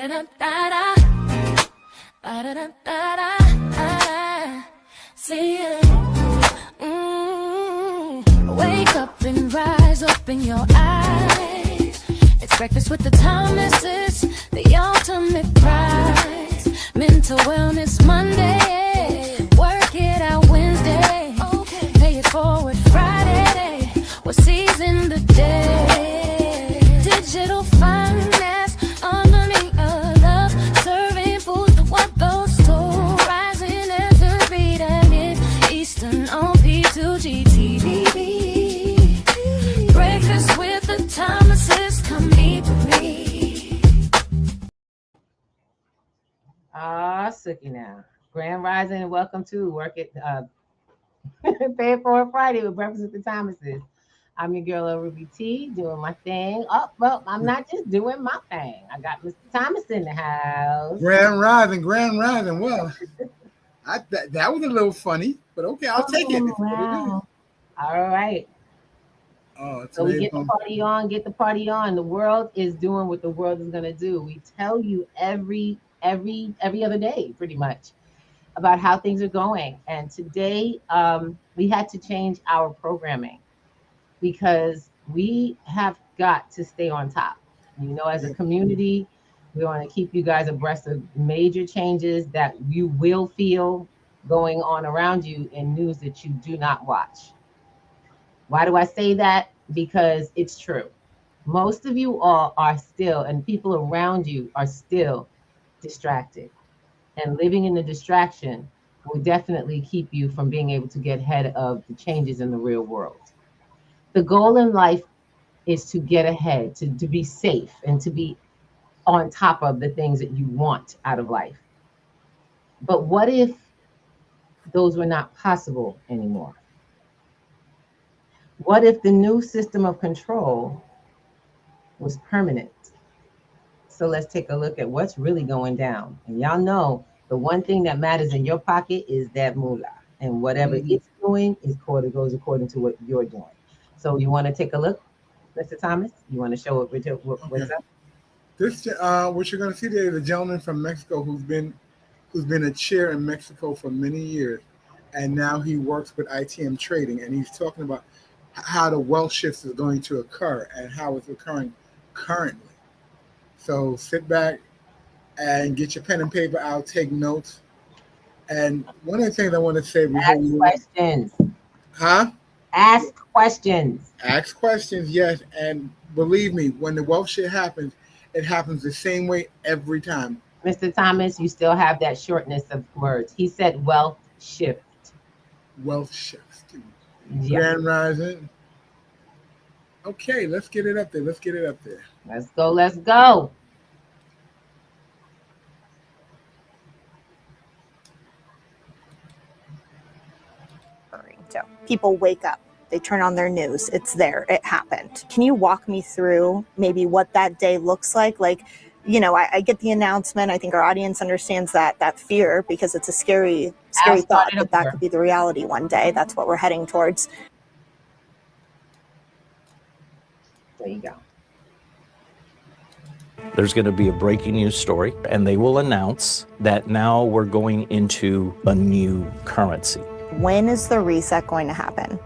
Ba-da-da-da-da. Ba-da-da-da-da. See ya. Wake up and rise, open your eyes. It's breakfast with the Thomases, the ultimate prize. Mental Wellness Monday, work it out Wednesday, pay it forward Friday, we're seizing the day. Digital finance, unlearning a love, serving food to what those two, rising as the beat and it, Eastern on P2G-TV. Breakfast with the Thomases, come meet me. Sookie now. Grand Rising and welcome to Work It Pay It Forward Friday with Breakfast with the Thomases. I'm your girl, Ruby T, doing my thing. Oh, well, I'm not just doing my thing. I got Mr. Thomas in the house. Grand Rising. Well, that was a little funny, but okay, I'll take it. Wow. All right. So we get the party on. The world is doing what the world is going to do. We tell you every other day, pretty much, about how things are going. And today, we had to change our programming because we have got to stay on top. You know, as a community, we want to keep you guys abreast of major changes that you will feel going on around you in news that you do not watch. Why do I say that? Because it's true. Most of you all are still, and people around you are still distracted. And living in the distraction will definitely keep you from being able to get ahead of the changes in the real world. The goal in life is to get ahead, to be safe, and to be on top of the things that you want out of life. But what if those were not possible anymore? What if the new system of control was permanent? So let's take a look at what's really going down. And y'all know the one thing that matters in your pocket is that moolah. And whatever it's doing goes according to what you're doing. So you want to take a look, Mr. Thomas? You want to show what's up? This what you're going to see there is a gentleman from Mexico who's been a chair in Mexico for many years, and now he works with ITM Trading, and he's talking about how the wealth shift is going to occur and how it's occurring currently. So sit back and get your pen and paper out, take notes. And one of the things I want to say before questions. Huh? Ask questions. Ask questions, yes. And believe me, when the wealth shift happens, it happens the same way every time. Mr. Thomas, you still have that shortness of words. He said wealth shift. Wealth shift. Yeah. Grand Rising. Okay, let's get it up there. Let's go. So people wake up, they turn on their news, it's there, it happened. Can you walk me through maybe what that day looks like? Like, you know, I get the announcement. I think our audience understands that fear because it's a scary thought that could be the reality one day. That's what we're heading towards. There you go. There's going to be a breaking news story, and they will announce that now we're going into a new currency. When is the reset going to happen?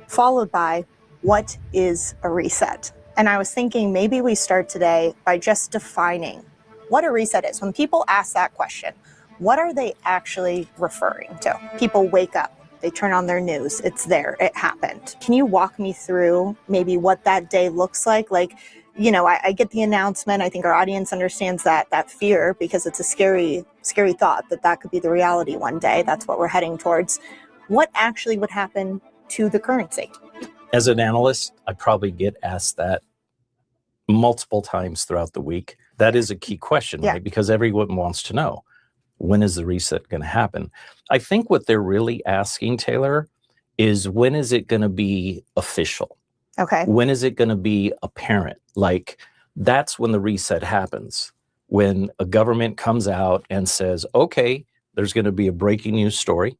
Followed by, what is a reset? And I was thinking maybe we start today by just defining what a reset is. When people ask that question, what are they actually referring to? People wake up, they turn on their news, it's there, it happened. Can you walk me through maybe what that day looks like? Like, you know, I get the announcement. I think our audience understands that fear because it's a scary thought that could be the reality one day. That's what we're heading towards. What actually would happen to the currency? As an analyst, I probably get asked that multiple times throughout the week. That is a key question, right? Because everyone wants to know, when is the reset going to happen? I think what they're really asking, Taylor, is when is it going to be official? Okay. When is it going to be apparent? Like, that's when the reset happens. When a government comes out and says, okay, there's going to be a breaking news story.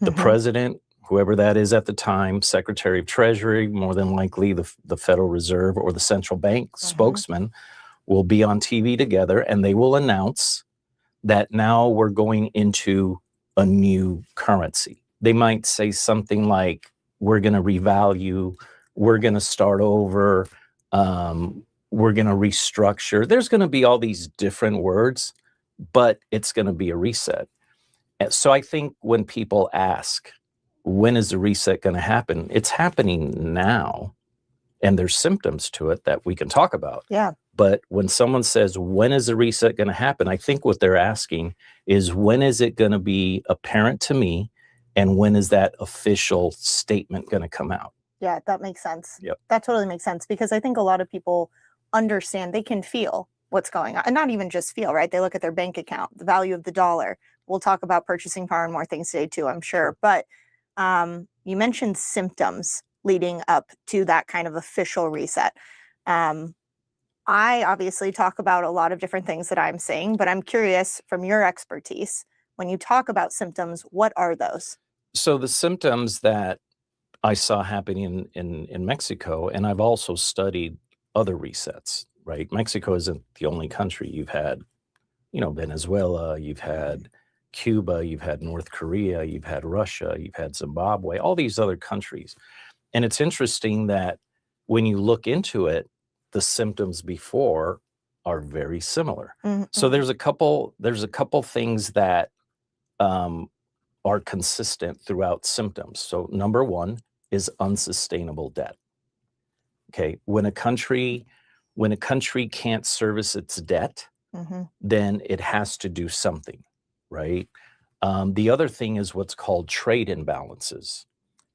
The president, whoever that is at the time, Secretary of Treasury, more than likely the Federal Reserve or the central bank spokesman, will be on TV together, and they will announce that now we're going into a new currency. They might say something like, we're going to revalue, we're going to start over, we're going to restructure. There's going to be all these different words, but it's going to be a reset. And so I think when people ask, when is the reset going to happen? It's happening now, and there's symptoms to it that we can talk about. Yeah. But when someone says, when is the reset going to happen? I think what they're asking is, when is it going to be apparent to me? And when is that official statement going to come out? Yeah, that makes sense. Yep. That totally makes sense, because I think a lot of people understand, they can feel what's going on, and not even just feel, right? They look at their bank account, the value of the dollar. We'll talk about purchasing power and more things today too, I'm sure. But you mentioned symptoms leading up to that kind of official reset. I obviously talk about a lot of different things that I'm seeing, but I'm curious from your expertise, when you talk about symptoms, what are those? So the symptoms that I saw happening in Mexico, and I've also studied other resets, right? Mexico isn't the only country. You've had, Venezuela, you've had Cuba, you've had North Korea, you've had Russia, you've had Zimbabwe, all these other countries. And it's interesting that when you look into it, the symptoms before are very similar. Mm-hmm. So there's a couple things that are consistent throughout symptoms. So number one is unsustainable debt. Okay, when a country can't service its debt, mm-hmm. then it has to do something, right? The other thing is what's called trade imbalances.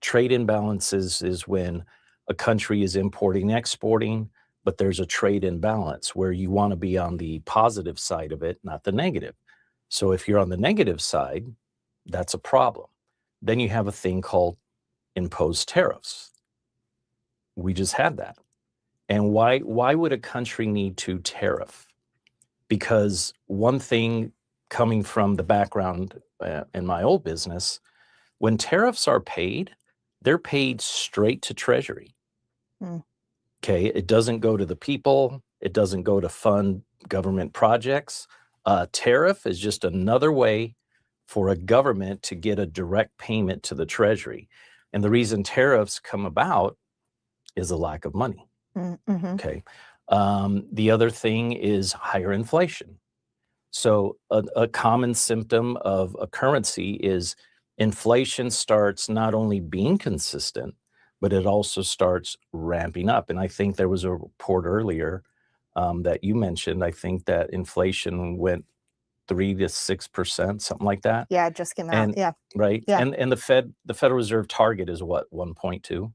Trade imbalances is when a country is importing, exporting, but there's a trade imbalance where you want to be on the positive side of it, not the negative. So if you're on the negative side, that's a problem. Then you have a thing called imposed tariffs. We just had that. And why would a country need to tariff? Because one thing, coming from the background in my old business, when tariffs are paid, they're paid straight to Treasury. Okay, it doesn't go to the people. It doesn't go to fund government projects. Tariff is just another way for a government to get a direct payment to the Treasury. And the reason tariffs come about is a lack of money. Mm-hmm. Okay. The other thing is higher inflation. So a common symptom of a currency is inflation starts not only being consistent, but it also starts ramping up. And I think there was a report earlier that you mentioned. I think that inflation went 3 to 6%, something like that. Yeah, it just came out. Yeah. Right. Yeah. And the Federal Reserve target is what, 1.2?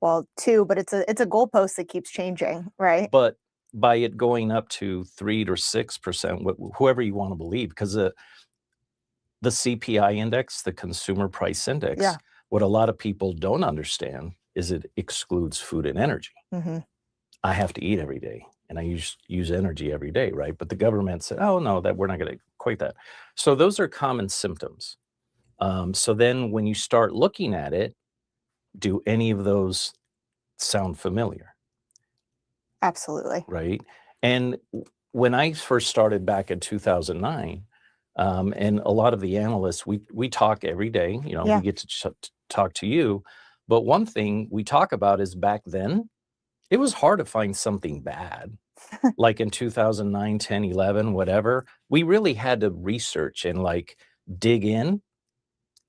Well, 2, but it's a goalpost that keeps changing, right? But by it going up to 3 to 6%, whoever you want to believe, because the CPI index, the Consumer Price Index, yeah. What a lot of people don't understand is it excludes food and energy. Mm-hmm. I have to eat every day, and I use energy every day, right? But the government said, oh, no, that we're not going to equate that. So those are common symptoms. So then when you start looking at it, do any of those sound familiar? Absolutely. Right. And when I first started back in 2009, and a lot of the analysts, we talk every day, yeah. We get to talk to you. But one thing we talk about is back then, it was hard to find something bad. Like in 2009, 10, 11, whatever. We really had to research and dig in.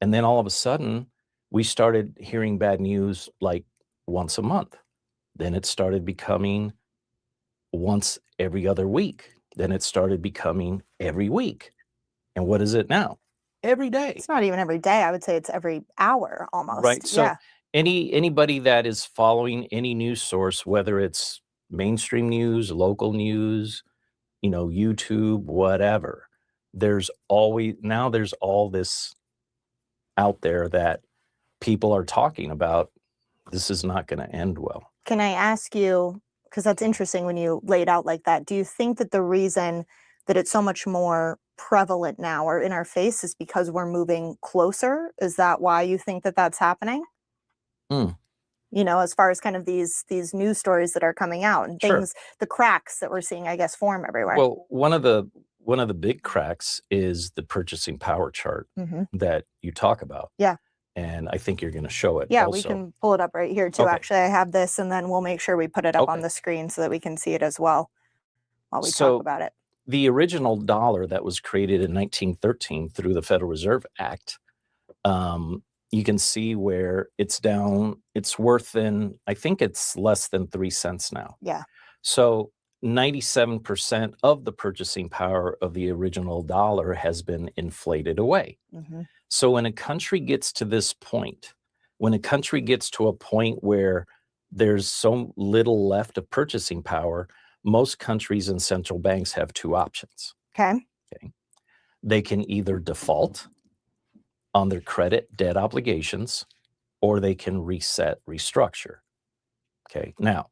And then all of a sudden, we started hearing bad news once a month. Then it started becoming once every other week. Then it started becoming every week. And what is it now? Every day. It's not even every day. I would say it's every hour almost. Right. So yeah. Anybody that is following any news source, whether it's mainstream news, local news, YouTube, whatever, there's all this out there that people are talking about. This is not going to end well. Can I ask you, because that's interesting when you lay it out like that, do you think that the reason that it's so much more prevalent now or in our face is because we're moving closer? Is that why you think that that's happening? you know, as far as kind of these news stories that are coming out and things, the cracks that we're seeing, I guess, form everywhere. Well, one of the big cracks is the purchasing power chart that you talk about. Yeah. And I think you're going to show it. Yeah, also. We can pull it up right here too. Okay. Actually, I have this, and then we'll make sure we put it up on the screen so that we can see it as well while we talk about it. The original dollar that was created in 1913 through the Federal Reserve Act, you can see where it's down. It's worth I think it's less than 3 cents now. Yeah. So 97% of the purchasing power of the original dollar has been inflated away. So when a country gets to this point, when a country gets to a point where there's so little left of purchasing power, most countries and central banks have two options. Okay. They can either default on their credit debt obligations, or they can restructure. Okay. Now,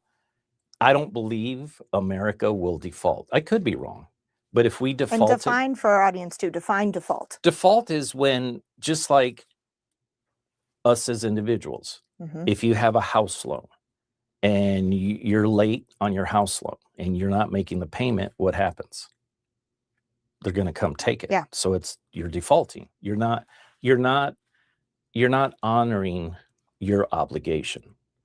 I don't believe America will default. I could be wrong. But if we default... And define for our audience too, define default. Default is when, just like us as individuals, if you have a house loan and you're late on your house loan and you're not making the payment, what happens? They're going to come take it. Yeah. So you're defaulting. You're not honoring your obligation.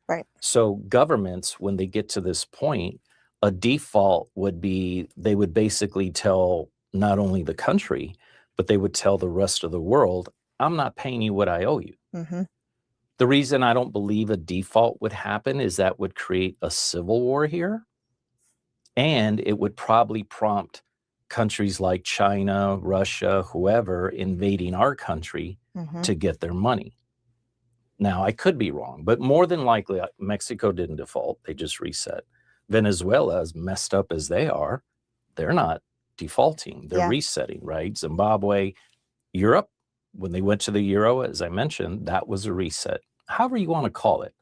Right. So governments, when they get to this point, a default would be, they would basically tell not only the country, but they would tell the rest of the world, I'm not paying you what I owe you. The reason I don't believe a default would happen is that would create a civil war here. And it would probably prompt countries like China, Russia, whoever invading our country to get their money. Now, I could be wrong, but more than likely, Mexico didn't default. They just reset. Venezuela, as messed up as they are, they're not defaulting. They're resetting, right? Zimbabwe, Europe, when they went to the euro, as I mentioned, that was a reset. However you want to call it.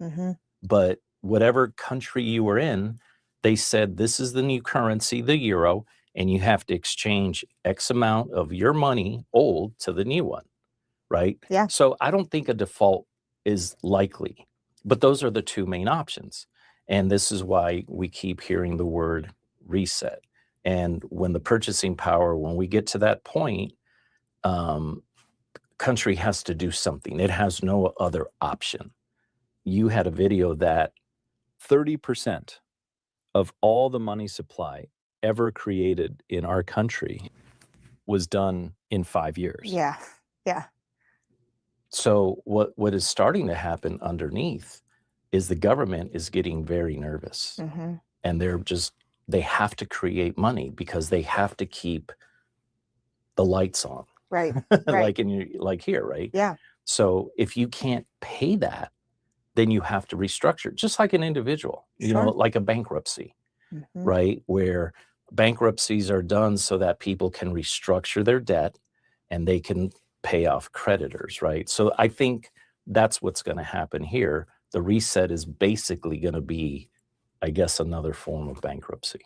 But whatever country you were in, they said, this is the new currency, the euro, and you have to exchange X amount of your money, old, to the new one, right? Yeah. So I don't think a default is likely, but those are the two main options. And this is why we keep hearing the word reset. And when the purchasing power, when we get to that point, country has to do something. It has no other option. You had a video that 30% of all the money supply ever created in our country was done in 5 years. Yeah. Yeah. So what is starting to happen underneath is the government is getting very nervous. And they have to create money because they have to keep the lights on. Right. like here, right? Yeah. So if you can't pay that, then you have to restructure, just like an individual, you know, like a bankruptcy, right? Where bankruptcies are done so that people can restructure their debt and they can pay off creditors, right? So I think that's what's going to happen here. The reset is basically going to be, I guess, another form of bankruptcy.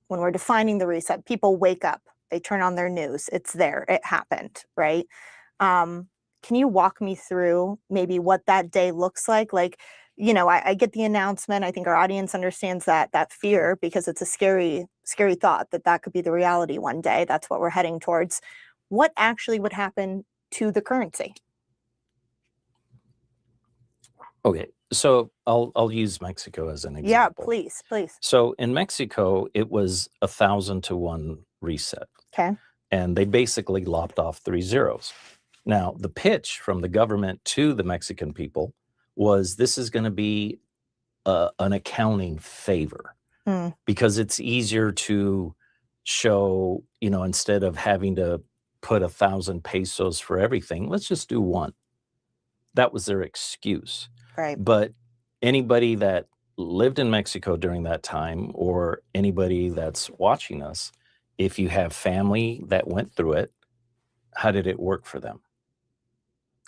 When we're defining the reset, people wake up, they turn on their news, it's there, it happened, right? Can you walk me through maybe what that day looks like? Like, you know, I get the announcement. I think our audience understands that fear, because it's a scary thought that could be the reality one day. That's what we're heading towards. What actually would happen to the currency? Okay, so I'll use Mexico as an example. Yeah, please. So in Mexico, it was 1,000 to 1 reset. Okay. And they basically lopped off 3 zeros. Now, the pitch from the government to the Mexican people was, this is going to be an accounting favor because it's easier to show, you know, instead of having to put 1,000 pesos for everything, let's just do 1. That was their excuse. Right. But anybody that lived in Mexico during that time, or anybody that's watching us, if you have family that went through it, how did it work for them?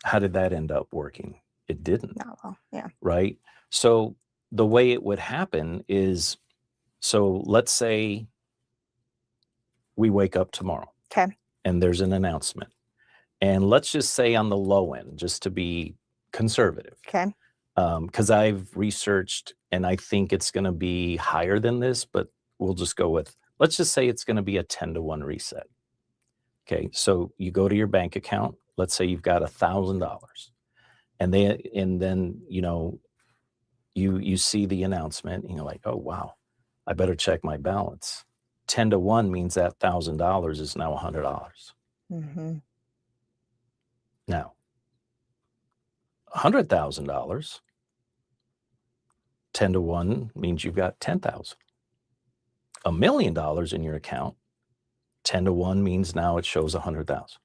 How did that end up working? It didn't. Not well, yeah. Right? So the way it would happen is, so let's say we wake up tomorrow. Okay. And there's an announcement. And let's just say on the low end, just to be conservative. Okay. because I've researched and I think it's going to be higher than this, but we'll just go with, let's just say it's going to be a 10-to-1 reset. Okay, so you go to your bank account. Let's say you've got $1,000, and then you see the announcement, and you're like, oh wow, I better check my balance. 10-to-1 means that $1,000 is now $100. Mm-hmm. Now, $100,000, 10-to-1 means you've got 10,000. $1 million in your account, 10-to-1 means now it shows 100,000.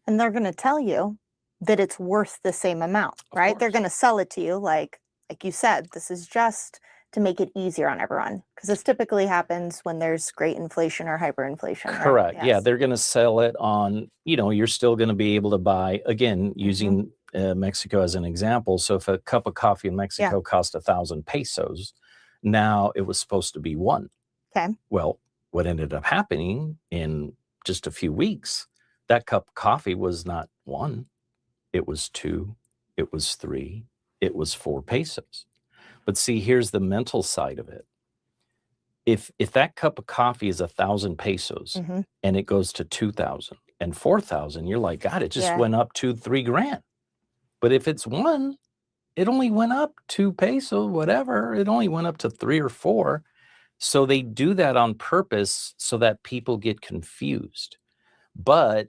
And they're going to tell you that it's worth the same amount, right? They're going to sell it to you like you said, this is just to make it easier on everyone, because this typically happens when there's great inflation or hyperinflation. Correct. Right? Yes. Yeah, they're going to sell it on, you're still going to be able to buy, again, using Mexico as an example. So if a cup of coffee in Mexico cost 1,000 pesos, now it was supposed to be 1. Okay. Well, what ended up happening in just a few weeks, that cup of coffee was not 1, it was 2, it was 3, it was 4 pesos. But see, here's the mental side of it. If that cup of coffee is 1,000 pesos and it goes to 2,000 and 4,000, you're like, God, it just went up 2-3 grand. But if it's 1, it only went up 2 pesos, whatever. It only went up to 3 or 4. So they do that on purpose so that people get confused. But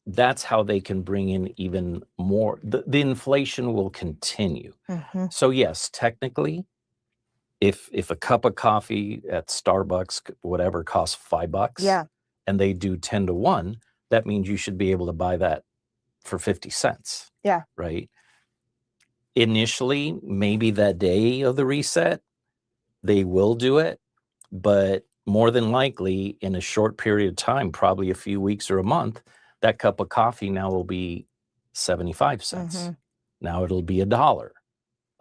that's how they can bring in even more. The inflation will continue. So yes, technically, if a cup of coffee at Starbucks, whatever, costs $5, and they do 10-to-1, that means you should be able to buy that for 50 cents. Yeah. Right. Initially, maybe that day of the reset, they will do it, but more than likely in a short period of time, probably a few weeks or a month, that cup of coffee now will be 75 cents. Now it'll be $1,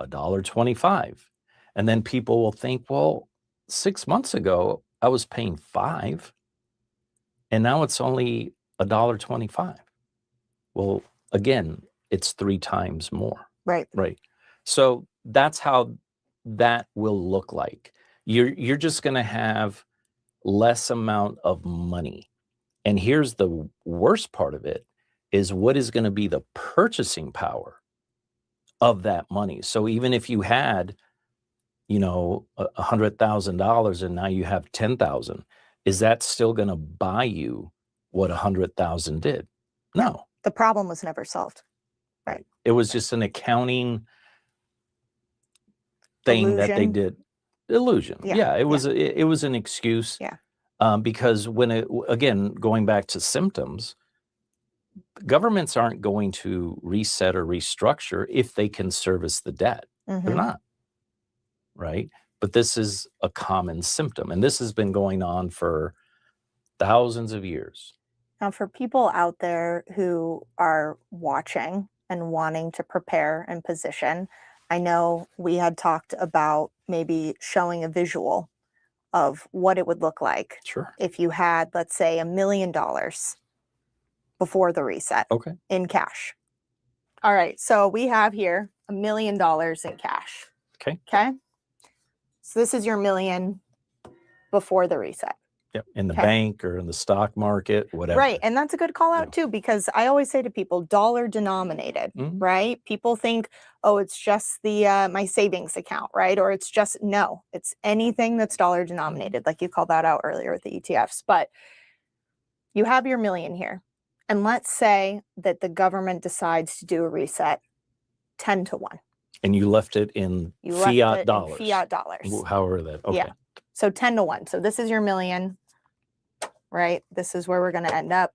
$1.25. And then people will think, well, 6 months ago, I was paying $5, and now it's only $1.25. Well, again, it's 3 times more. Right. Right. So that's how that will look like. You're just going to have less amount of money. And here's the worst part of it is what is going to be the purchasing power of that money. So even if you had, $100,000 and now you have 10,000, is that still going to buy you what 100,000 did? No. The problem was never solved. Right. It was just an accounting thing that they did. Illusion. Yeah. It was an excuse. Yeah. Because again, going back to symptoms, governments aren't going to reset or restructure if they can service the debt. They're not. Right. But this is a common symptom. And this has been going on for thousands of years. Now, for people out there who are watching and wanting to prepare and position, I know we had talked about maybe showing a visual of what it would look like if you had, let's say, $1 million before the reset in cash. All right, so we have here $1 million in cash. Okay. So this is your $1 million before the reset. Yep. In the bank or in the stock market, whatever. Right. And that's a good call out too, because I always say to people, dollar denominated, right? People think, oh, it's just the my savings account, right? Or it's just, no, it's anything that's dollar denominated, like you called that out earlier with the ETFs. But you have your $1 million here. And let's say that the government decides to do a reset 10-to-1. And you left it in fiat dollars. Fiat dollars. However that. Okay. Yeah. So 10-to-1. So this is your $1 million. Right? This is where we're going to end up.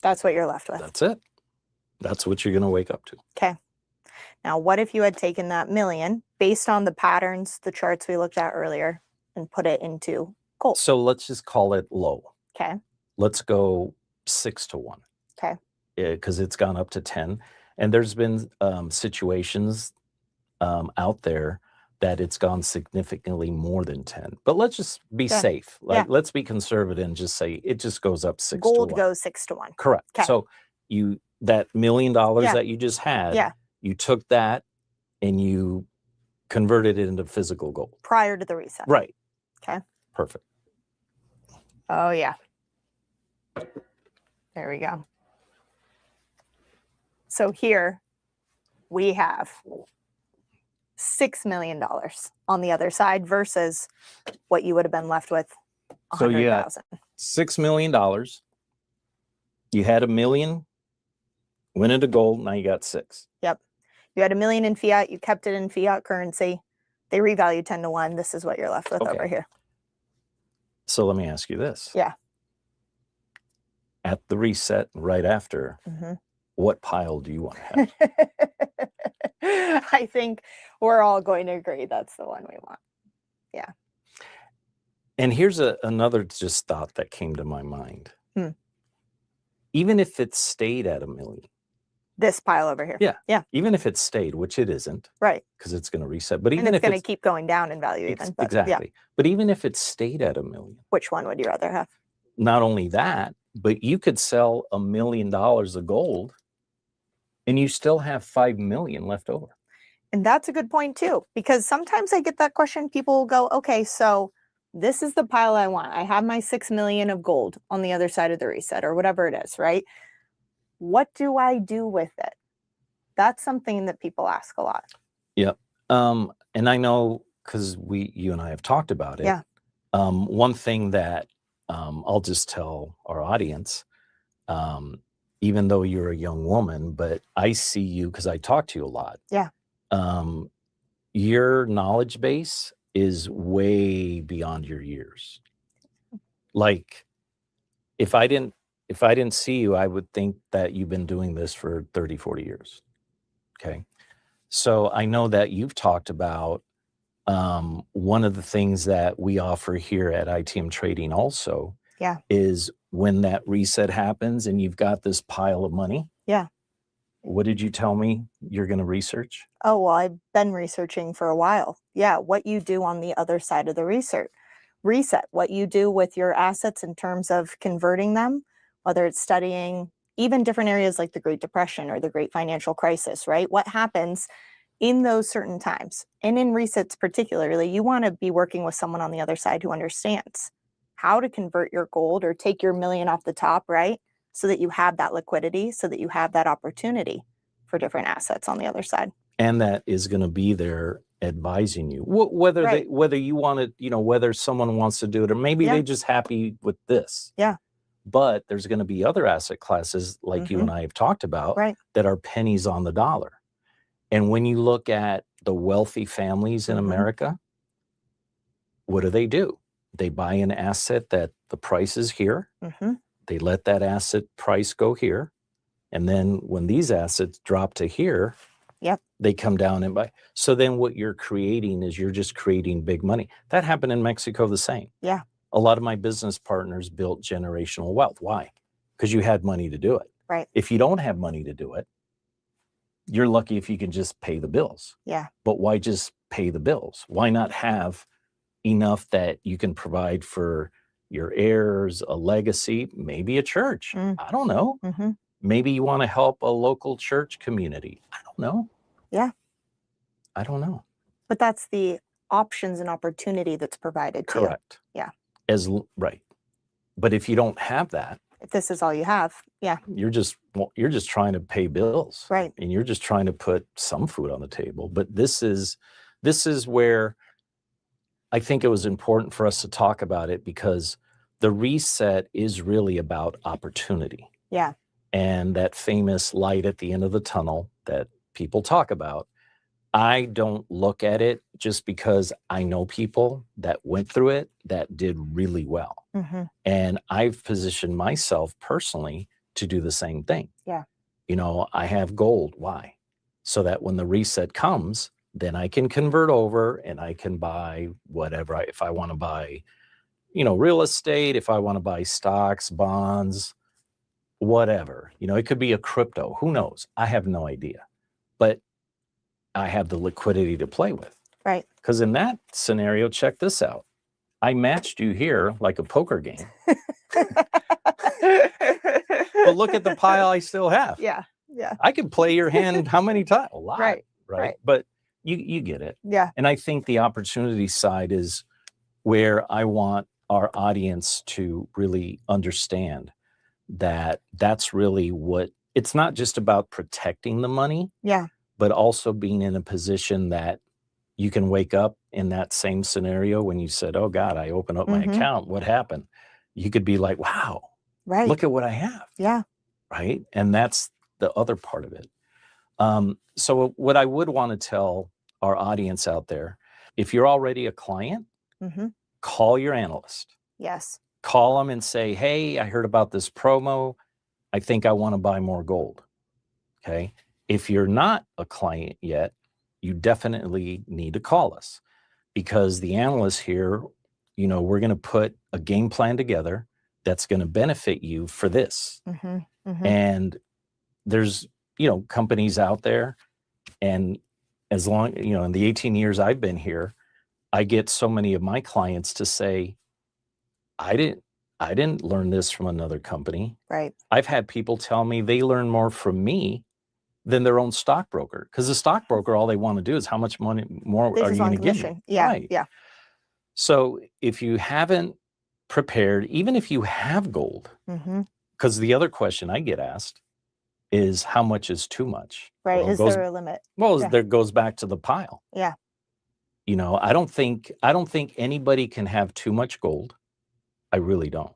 That's what you're left with. That's it. That's what you're going to wake up to. Okay. Now, what if you had taken that $1 million based on the patterns, the charts we looked at earlier, and put it into gold? So let's just call it low. Okay. Let's go 6-to-1. Okay. Because it's gone up to 10. And there's been situations out there that it's gone significantly more than 10. But let's just be safe. Like, let's be conservative and just say it just goes up 6 to 1. Gold goes 6 to 1. Correct. Okay. So that $1 million that you just had, you took that and you converted it into physical gold. Prior to the reset. Right. Okay. Perfect. Oh, yeah. There we go. So here we have $6 million on the other side versus what you would have been left with, 100,000. So $6 million. You had $1 million, went into gold, now you got 6. Yep. You had $1 million in fiat, you kept it in fiat currency. They revalued 10 to 1. This is what you're left with over here. So let me ask you this. Yeah. At the reset right after, what pile do you want to have? I think we're all going to agree that's the one we want. Yeah. And here's another just thought that came to my mind. Even if it stayed at $1 million. This pile over here. Yeah. Yeah. Even if it stayed, which it isn't. Right. Because it's going to reset. But even and if it's going to keep going down in value even. But, exactly. Yeah. But even if it stayed at $1 million. Which one would you rather have? Not only that, but you could sell $1 million of gold and you still have 5 million left over. And that's a good point too, because sometimes I get that question. People will go, okay, so this is the pile I want. I have my 6 million of gold on the other side of the reset or whatever it is, right? What do I do with it? That's something that people ask a lot. Yep. And I know because you and I have talked about it. Yeah. One thing that I'll just tell our audience, even though you're a young woman, but I see you because I talk to you a lot. Yeah. Your knowledge base is way beyond your years. Like if I didn't see you, I would think that you've been doing this for 30, 40 years. Okay. So I know that you've talked about one of the things that we offer here at ITM Trading also is when that reset happens and you've got this pile of money. Yeah. What did you tell me you're going to research? Oh, well, I've been researching for a while. Yeah. What you do on the other side of the reset, what you do with your assets in terms of converting them, whether it's studying even different areas like the Great Depression or the Great Financial Crisis, right? What happens in those certain times? And in resets particularly, you want to be working with someone on the other side who understands how to convert your gold or take your $1 million off the top, right? So that you have that liquidity, so that you have that opportunity for different assets on the other side. And that is going to be there advising you, whether you want to, whether someone wants to do it, or maybe they're just happy with this. Yeah. But there's going to be other asset classes like you and I have talked about that are pennies on the dollar. And when you look at the wealthy families in America, what do? They buy an asset that the price is here. They let that asset price go here. And then when these assets drop to here, they come down and buy. So then what you're creating is you're just creating big money. That happened in Mexico the same. Yeah. A lot of my business partners built generational wealth. Why? Because you had money to do it. Right. If you don't have money to do it, you're lucky if you can just pay the bills. Yeah. But why just pay the bills? Why not have enough that you can provide for your heirs, a legacy, maybe a church? I don't know. Maybe you want to help a local church community. I don't know. Yeah. I don't know. But that's the options and opportunity that's provided to you. Correct. Yeah. Right. But if you don't have that, if this is all you have, you're just trying to pay bills. Right. And you're just trying to put some food on the table. But this is where I think it was important for us to talk about it, because the reset is really about opportunity. Yeah. And that famous light at the end of the tunnel that people talk about, I don't look at it just because I know people that went through it that did really well. And I've positioned myself personally to do the same thing. Yeah. I have gold. Why? So that when the reset comes, then I can convert over and I can buy whatever. If I want to buy, real estate, if I want to buy stocks, bonds, whatever, it could be a crypto. Who knows? I have no idea. But I have the liquidity to play with. Right. Because in that scenario, check this out. I matched you here like a poker game. But look at the pile I still have. Yeah. Yeah. I can play your hand how many times? A lot. Right. But you get it. Yeah. And I think the opportunity side is where I want our audience to really understand that that's really what, it's not just about protecting the money. Yeah. But also being in a position that you can wake up in that same scenario when you said, oh God, I opened up my account. What happened? You could be like, wow, look at what I have. Yeah. Right. And that's the other part of it. So what I would want to tell our audience out there, if you're already a client, call your analyst. Yes. Call them and say, hey, I heard about this promo. I think I want to buy more gold. Okay. If you're not a client yet, you definitely need to call us, because the analysts here, you know, we're going to put a game plan together that's going to benefit you for this. And there's, you know, companies out there, and as long, you know, in the 18 years I've been here, I get so many of my clients to say, I didn't learn this from another company. Right. I've had people tell me they learn more from me than their own stockbroker, because the stockbroker, all they want to do is how much money more are you going to give me? Yeah. Right. Yeah. So if you haven't prepared, even if you have gold, because the other question I get asked is how much is too much? Right. Well, Is there a limit? Well, there goes back to the pile. Yeah. You know, I don't think anybody can have too much gold. I really don't.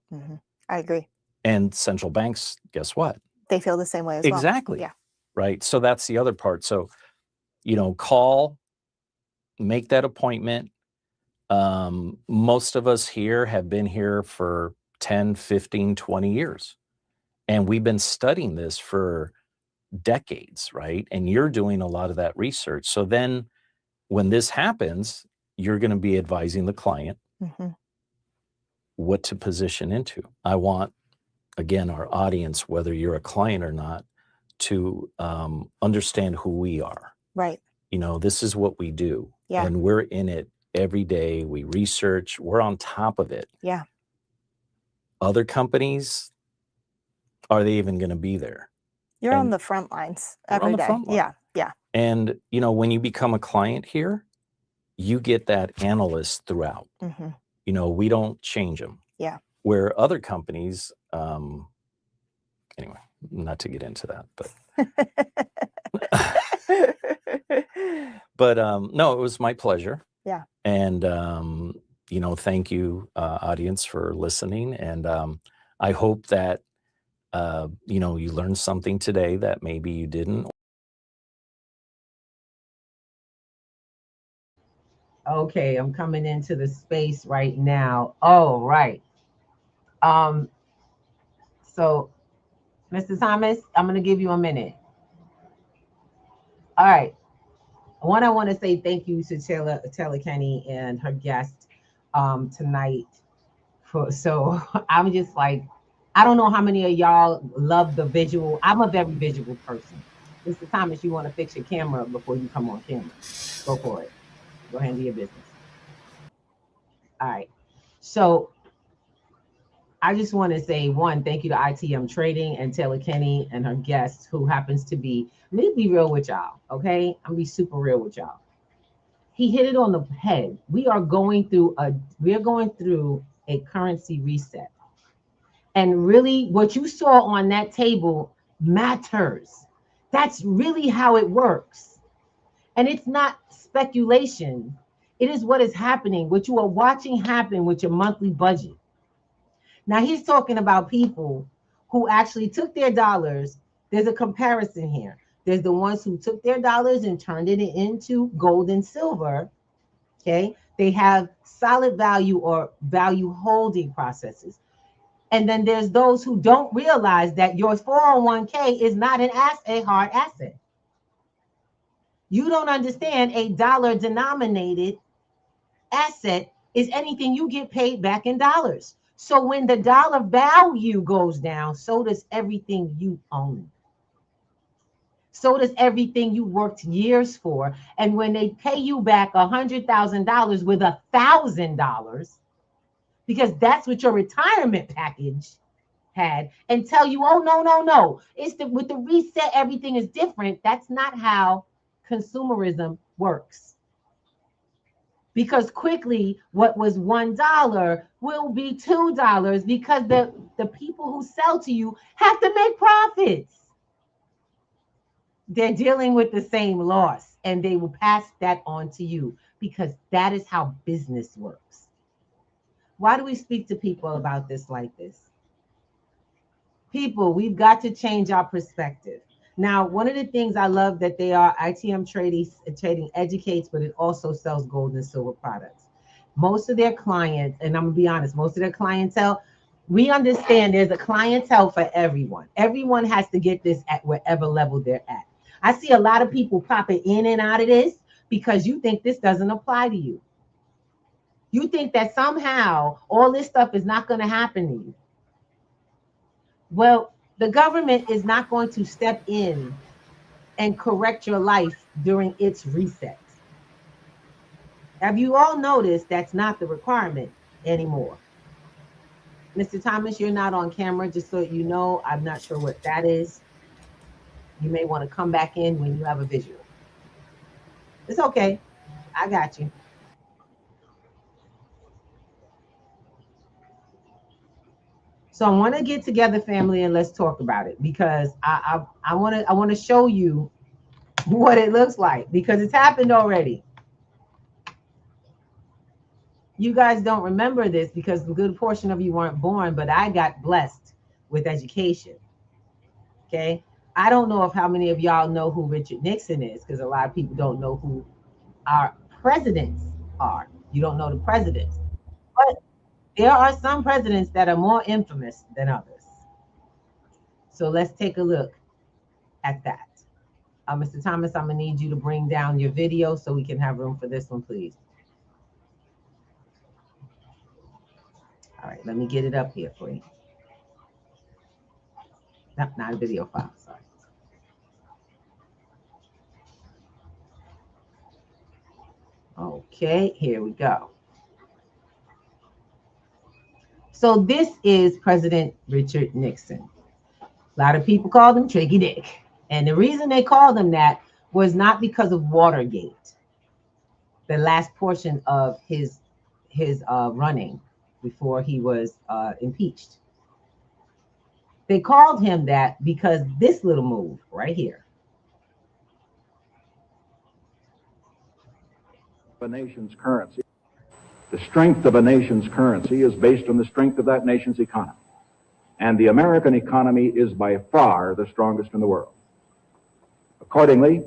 I agree. And central banks, guess what? They feel the same way as well. Exactly. Yeah. Right. So that's the other part. So, you know, call, make that appointment. Most of us here have been here for 10, 15, 20 years. And we've been studying this for decades, right? And you're doing a lot of that research. So then when this happens, you're going to be advising the client what to position into. I want, again, our audience, whether you're a client or not, to understand who we are. Right. You know, this is what we do. Yeah. And we're in it every day. We research, we're on top of it. Yeah. Other companies, are they even going to be there? You're on the front lines every day. Yeah. Yeah. And, you know, when you become a client here, you get that analyst throughout. You know, we don't change them. Yeah. Where other companies, anyway, not to get into that, but no, it was my pleasure. Yeah. And you know, thank you, audience, for listening. And I hope that you know, you learned something today that maybe you didn't. Okay, I'm coming into the space right now. Oh, right. So, Mr. Thomas, I'm going to give you a minute. All right. One, I want to say thank you to Taylor Kenny and her guest tonight. So I'm just like, I don't know how many of y'all love the visual. I'm a very visual person. Mr. Thomas, you want to fix your camera before you come on camera. Go for it. Go ahead and do your business. All right. So I just want to say, one, thank you to ITM Trading and Taylor Kenny and her guest, who happens to be, let me be real with y'all, okay? I'm gonna be super real with y'all. He hit it on the head. We are going through a currency reset. And really, what you saw on that table matters. That's really how it works. And it's not speculation. It is what is happening, what you are watching happen with your monthly budget. Now, he's talking about people who actually took their dollars. There's a comparison here. There's the ones who took their dollars and turned it into gold and silver. Okay. They have solid value or value holding processes. And then there's those who don't realize that your 401k is not a hard asset. You don't understand a dollar denominated asset is anything you get paid back in dollars. So when the dollar value goes down, so does everything you own. So does everything you worked years for. And when they pay you back $100,000 with $1,000, because that's what your retirement package had, and tell you, oh, no, it's with the reset, everything is different. That's not how consumerism works. Because quickly, what was $1 will be $2 because the people who sell to you have to make profits. They're dealing with the same loss, and they will pass that on to you because that is how business works. Why do we speak to people about this like this? People, we've got to change our perspective. Now, one of the things I love that they are, ITM Trading educates, but it also sells gold and silver products. Most of their clients, and I'm gonna be honest, most of their clientele, we understand there's a clientele for everyone. Everyone has to get this at whatever level they're at. I see a lot of people popping in and out of this because you think this doesn't apply to you. You think that somehow all this stuff is not going to happen to you. Well, the government is not going to step in and correct your life during its reset. Have you all noticed that's not the requirement anymore? Mr. Thomas, you're not on camera, just so you know. I'm not sure what that is. You may want to come back in when you have a visual. It's okay. I got you. So I want to get together, family, and let's talk about it, because I want to show you what it looks like, because it's happened already. You guys don't remember this because a good portion of you weren't born, but I got blessed with education. Okay. I don't know if how many of y'all know who Richard Nixon is, because a lot of people don't know who our presidents are. You don't know the presidents, but there are some presidents that are more infamous than others. So let's take a look at that. Mr. Thomas, I'm gonna need you to bring down your video so we can have room for this one, please. All right, let me get it up here for you. No, not a video file, sorry. Okay, here we go. So this is President Richard Nixon. A lot of people called him Tricky Dick. And the reason they called him that was not because of Watergate, the last portion of his running before he was impeached. They called him that because this little move right here. A nation's currency. The strength of a nation's currency is based on the strength of that nation's economy. And the American economy is by far the strongest in the world. Accordingly,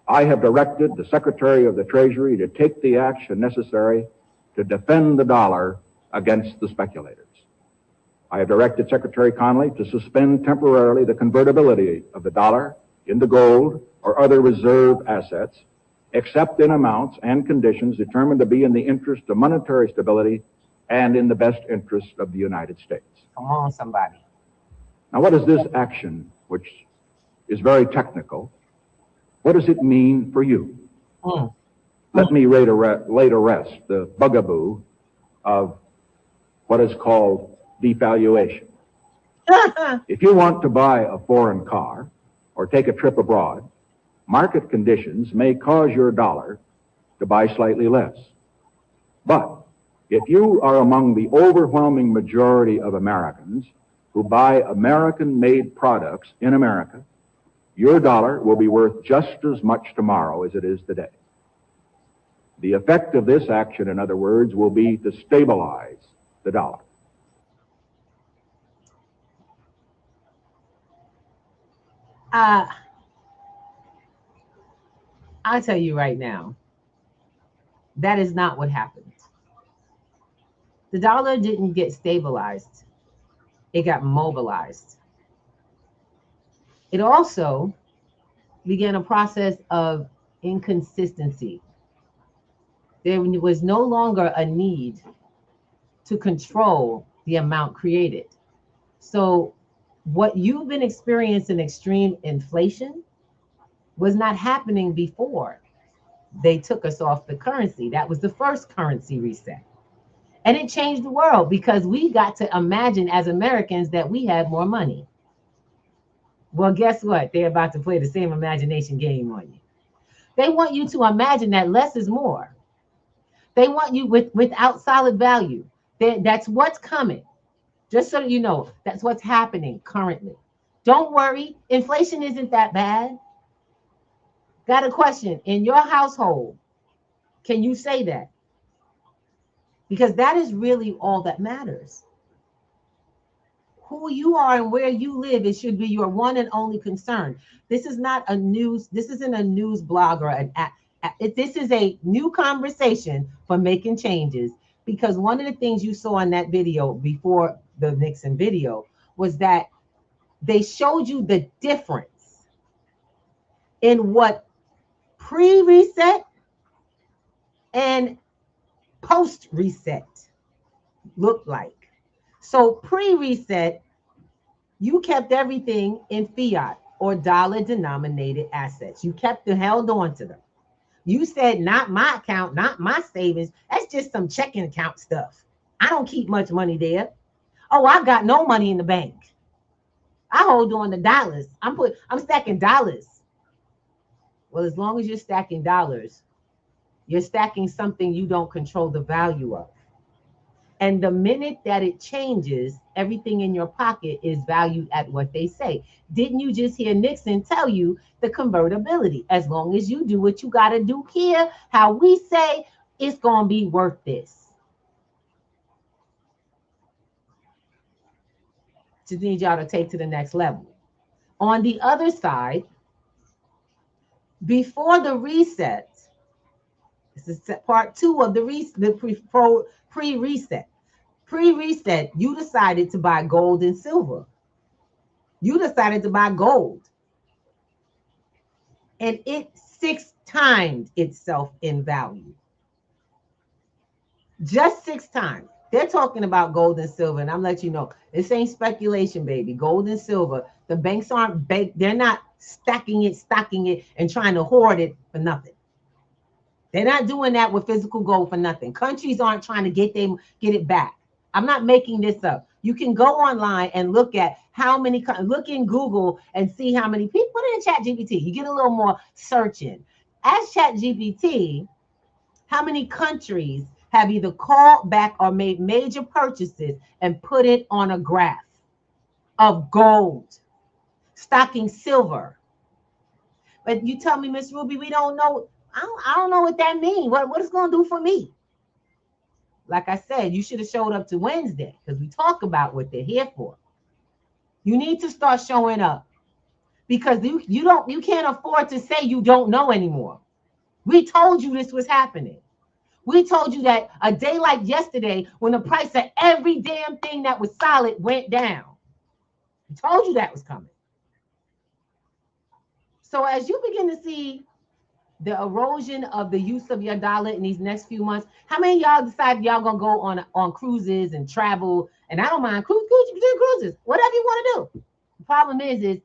I have directed the Secretary of the Treasury to take the action necessary to defend the dollar against the speculators. I have directed Secretary Connally to suspend temporarily the convertibility of the dollar into gold or other reserve assets, except in amounts and conditions determined to be in the interest of monetary stability and in the best interest of the United States. Come on, somebody. Now, what is this action, which is very technical? What does it mean for you? Let me lay to rest the bugaboo of what is called devaluation. If you want to buy a foreign car or take a trip abroad, market conditions may cause your dollar to buy slightly less. But if you are among the overwhelming majority of Americans who buy American-made products in America, your dollar will be worth just as much tomorrow as it is today. The effect of this action, in other words, will be to stabilize the dollar. I'll tell you right now, that is not what happened. The dollar didn't get stabilized. It got mobilized. It also began a process of inconsistency. There was no longer a need to control the amount created. So what you've been experiencing, extreme inflation, was not happening before they took us off the currency. That was the first currency reset. And it changed the world because we got to imagine as Americans that we had more money. Well, guess what? They're about to play the same imagination game on you. They want you to imagine that less is more. They want you without solid value. That's what's coming. Just so that you know, that's what's happening currently. Don't worry, inflation isn't that bad. Got a question. In your household, can you say that? Because that is really all that matters. Who you are and where you live, it should be your one and only concern. This is not a news, this isn't a news blog or this is a new conversation for making changes. Because one of the things you saw in that video before the Nixon video was that they showed you the difference in what pre-reset and post-reset looked like. So pre-reset, you kept everything in fiat or dollar-denominated assets. You held on to them. You said, not my account, not my savings. That's just some checking account stuff. I don't keep much money there. Oh, I've got no money in the bank. I hold on to dollars. I'm stacking dollars. Well, as long as you're stacking dollars, you're stacking something you don't control the value of. And the minute that it changes, everything in your pocket is valued at what they say. Didn't you just hear Nixon tell you the convertibility? As long as you do what you got to do here, how we say, it's going to be worth this. Just need y'all to take to the next level. On the other side, before the reset, this is part 2 of the pre-reset. Pre-reset, you decided to buy gold and silver. You decided to buy gold. And it 6 times itself in value. Just 6 times. They're talking about gold and silver, and I'm letting you know, this ain't speculation, baby. Gold and silver, the banks aren't, they're not stocking it, and trying to hoard it for nothing. They're not doing that with physical gold for nothing. Countries aren't trying to get it back. I'm not making this up. You can go online and look at how many, look in Google and see how many people, put it in ChatGPT. You get a little more searching. Ask ChatGPT how many countries have either called back or made major purchases and put it on a graph of gold, stocking silver. But you tell me, Miss Ruby, we don't know. I don't know what that means. What it's going to do for me? Like I said, you should have showed up to Wednesday because we talk about what they're here for. You need to start showing up because you can't afford to say you don't know anymore. We told you this was happening. We told you that a day like yesterday, when the price of every damn thing that was solid went down, we told you that was coming. So as you begin to see the erosion of the use of your dollar in these next few months, how many of y'all decided y'all gonna go on cruises and travel? And I don't mind cruises, whatever you want to do. The problem is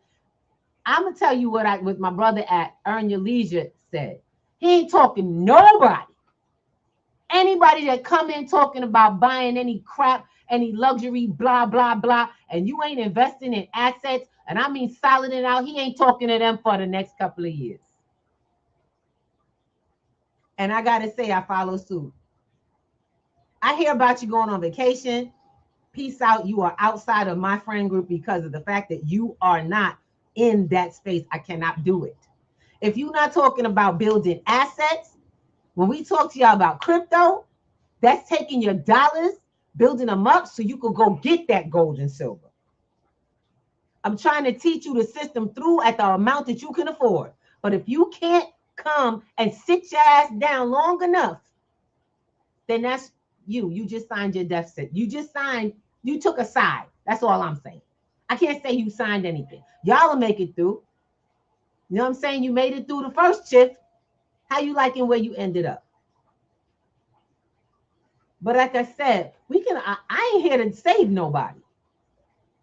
I'm gonna tell you what my brother at Earn Your Leisure said. He ain't talking nobody. Anybody that come in talking about buying any crap, any luxury, blah, blah, blah, and you ain't investing in assets, and I mean solid it out, he ain't talking to them for the next couple of years. And I got to say, I follow suit. I hear about you going on vacation. Peace out. You are outside of my friend group because of the fact that you are not in that space. I cannot do it. If you're not talking about building assets, when we talk to y'all about crypto, that's taking your dollars, building them up so you can go get that gold and silver. I'm trying to teach you the system through at the amount that you can afford. But if you can't come and sit your ass down long enough, then that's you. You just signed your deficit. You took a side. That's all I'm saying. I can't say you signed anything. Y'all will make it through. You know what I'm saying? You made it through the first shift. How you liking where you ended up? But like I said, I ain't here to save nobody.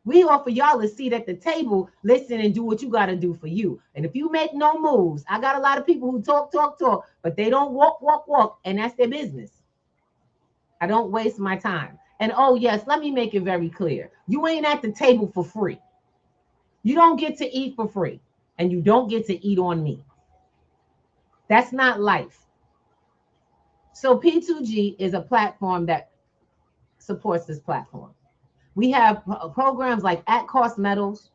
We offer y'all a seat at the table, listen and do what you got to do for you. And if you make no moves, I got a lot of people who talk, but they don't walk, and that's their business. I don't waste my time. And oh, yes, let me make it very clear. You ain't at the table for free. You don't get to eat for free, and you don't get to eat on me. That's not life. So P2G is a platform that supports this platform. We have programs like at cost metals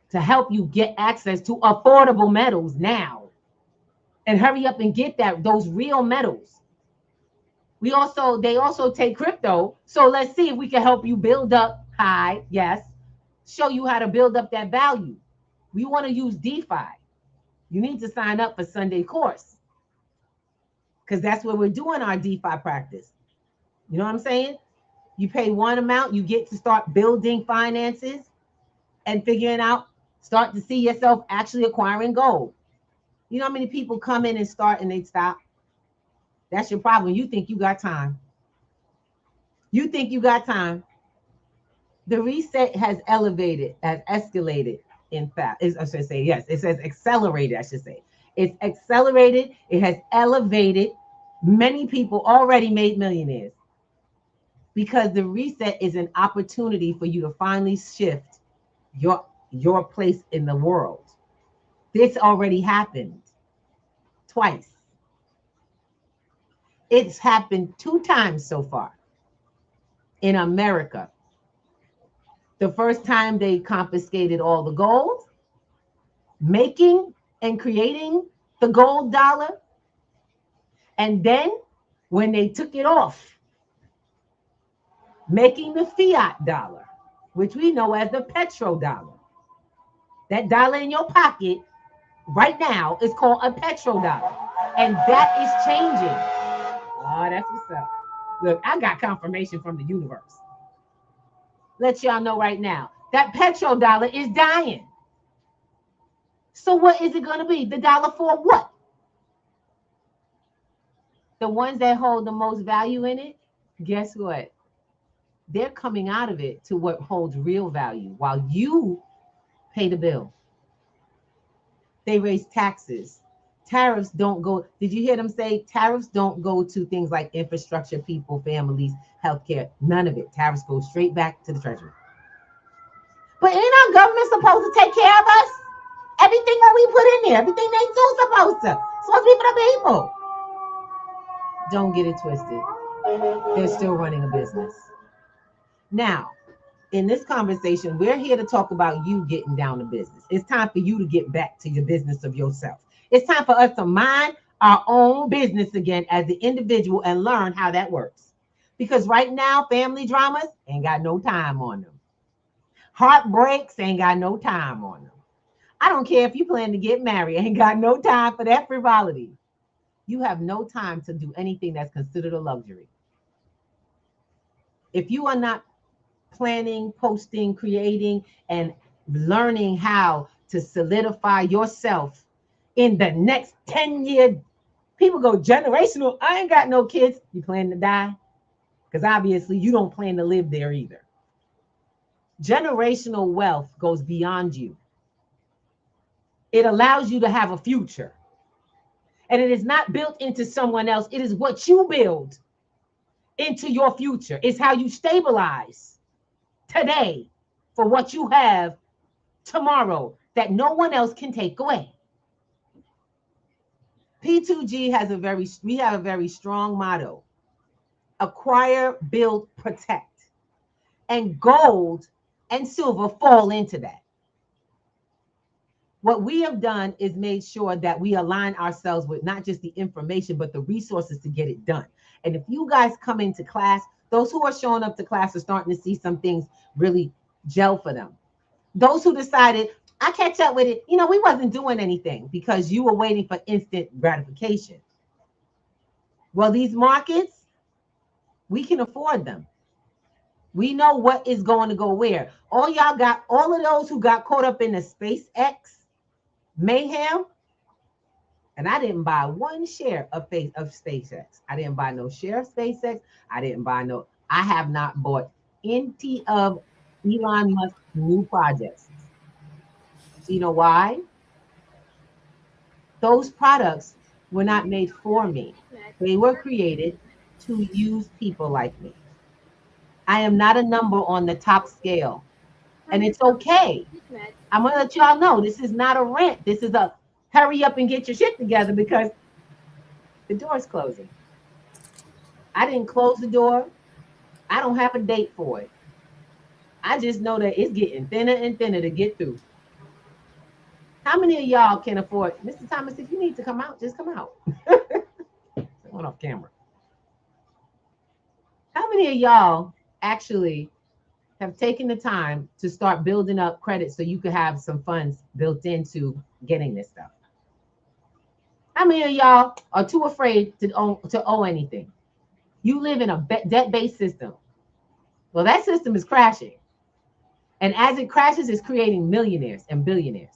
to help you get access to affordable metals now, and hurry up and get those real metals. They also take crypto. So let's see if we can help you build up high. Yes. Show you how to build up that value. We want to use DeFi. You need to sign up for Sunday course, because that's where we're doing our DeFi practice. You know what I'm saying? You pay one amount, you get to start building finances and figuring out, start to see yourself actually acquiring gold. You know how many people come in and start and they stop? That's your problem. You think you got time. You think you got time. The reset has elevated, has escalated. In fact, I should say, yes, it says accelerated, I should say. It's accelerated. It has elevated. Many people already made millionaires, because the reset is an opportunity for you to finally shift your place in the world. This already happened twice. It's happened 2 times so far in America. The first time they confiscated all the gold, making and creating the gold dollar. And then when they took it off, making the fiat dollar, which we know as the petrodollar. That dollar in your pocket right now is called a petrodollar. And that is changing. Oh, that's what's up. Look, I got confirmation from the universe. Let y'all know right now, that petrodollar is dying. So what is it going to be? The dollar for what? The ones that hold the most value in it, guess what? They're coming out of it to what holds real value while you pay the bill. They raise taxes. Tariffs don't go. Did you hear them say tariffs don't go to things like infrastructure, people, families, healthcare? None of it. Tariffs go straight back to the treasury. But ain't our government supposed to take care of us? Everything that we put in there, everything they do supposed to be for the people. Don't get it twisted. They're still running a business. Now, in this conversation, we're here to talk about you getting down to business. It's time for you to get back to your business of yourself. It's time for us to mind our own business again as the individual and learn how that works. Because right now, family dramas ain't got no time on them. Heartbreaks ain't got no time on them. I don't care if you plan to get married, ain't got no time for that frivolity. You have no time to do anything that's considered a luxury. If you are not planning, posting, creating, and learning how to solidify yourself in the next 10 years, people go generational. I ain't got no kids. You plan to die? Because obviously you don't plan to live there either. Generational wealth goes beyond you. It allows you to have a future. And it is not built into someone else. It is what you build into your future. It's how you stabilize today for what you have tomorrow that no one else can take away. P2G has we have a very strong motto: acquire, build, protect. And gold and silver fall into that. What we have done is made sure that we align ourselves with not just the information, but the resources to get it done. And if you guys come into class, those who are showing up to class are starting to see some things really gel for them. Those who decided, I catch up with it, we wasn't doing anything because you were waiting for instant gratification. Well, these markets, we can afford them. We know what is going to go where. All of those who got caught up in the SpaceX mayhem, and I didn't buy one share of SpaceX. I didn't buy no share of SpaceX. I have not bought any of Elon Musk's new projects. So you know why? Those products were not made for me. They were created to use people like me. I am not a number on the top scale. And it's okay. I'm going to let y'all know this is not a rant. This is a hurry up and get your shit together because the door's closing. I didn't close the door. I don't have a date for it. I just know that it's getting thinner and thinner to get through. How many of y'all can afford, Mr. Thomas, if you need to come out, just come out. Went off camera. How many of y'all actually have taken the time to start building up credit so you could have some funds built into getting this stuff? How many of y'all are too afraid to owe anything? You live in a debt-based system. Well, that system is crashing. And as it crashes, it's creating millionaires and billionaires.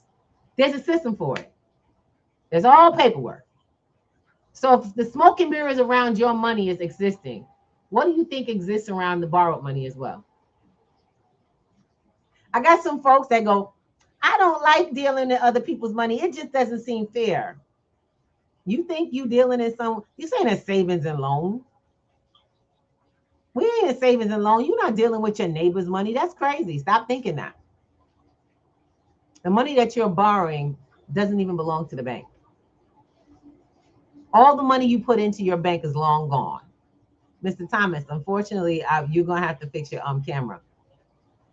There's a system for it. There's all paperwork. So if the smoke and mirrors around your money is existing, what do you think exists around the borrowed money as well? I got some folks that go, I don't like dealing in other people's money. It just doesn't seem fair. You think you dealing in you saying a savings and loan. We ain't a savings and loan. You're not dealing with your neighbor's money. That's crazy. Stop thinking that. The money that you're borrowing doesn't even belong to the bank. All the money you put into your bank is long gone. Mr. Thomas, unfortunately, you're gonna have to fix your camera.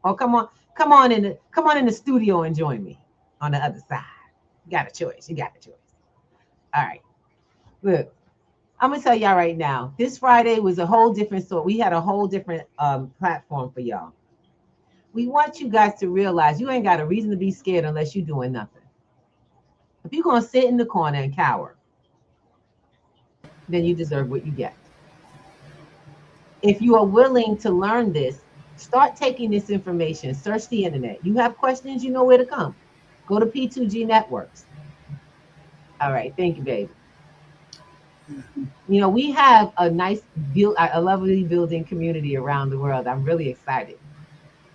Oh, come on in the studio and join me on the other side. You got a choice. You got a choice. All right. Look, I'm gonna tell y'all right now. This Friday was a whole different story. We had a whole different platform for y'all. We want you guys to realize you ain't got a reason to be scared unless you're doing nothing. If you're gonna sit in the corner and cower, then you deserve what you get. If you are willing to learn this, start taking this information, search the internet. You have questions, you know where to come. Go to P2G Networks. All right, thank you, baby. You know, we have a lovely building community around the world. I'm really excited.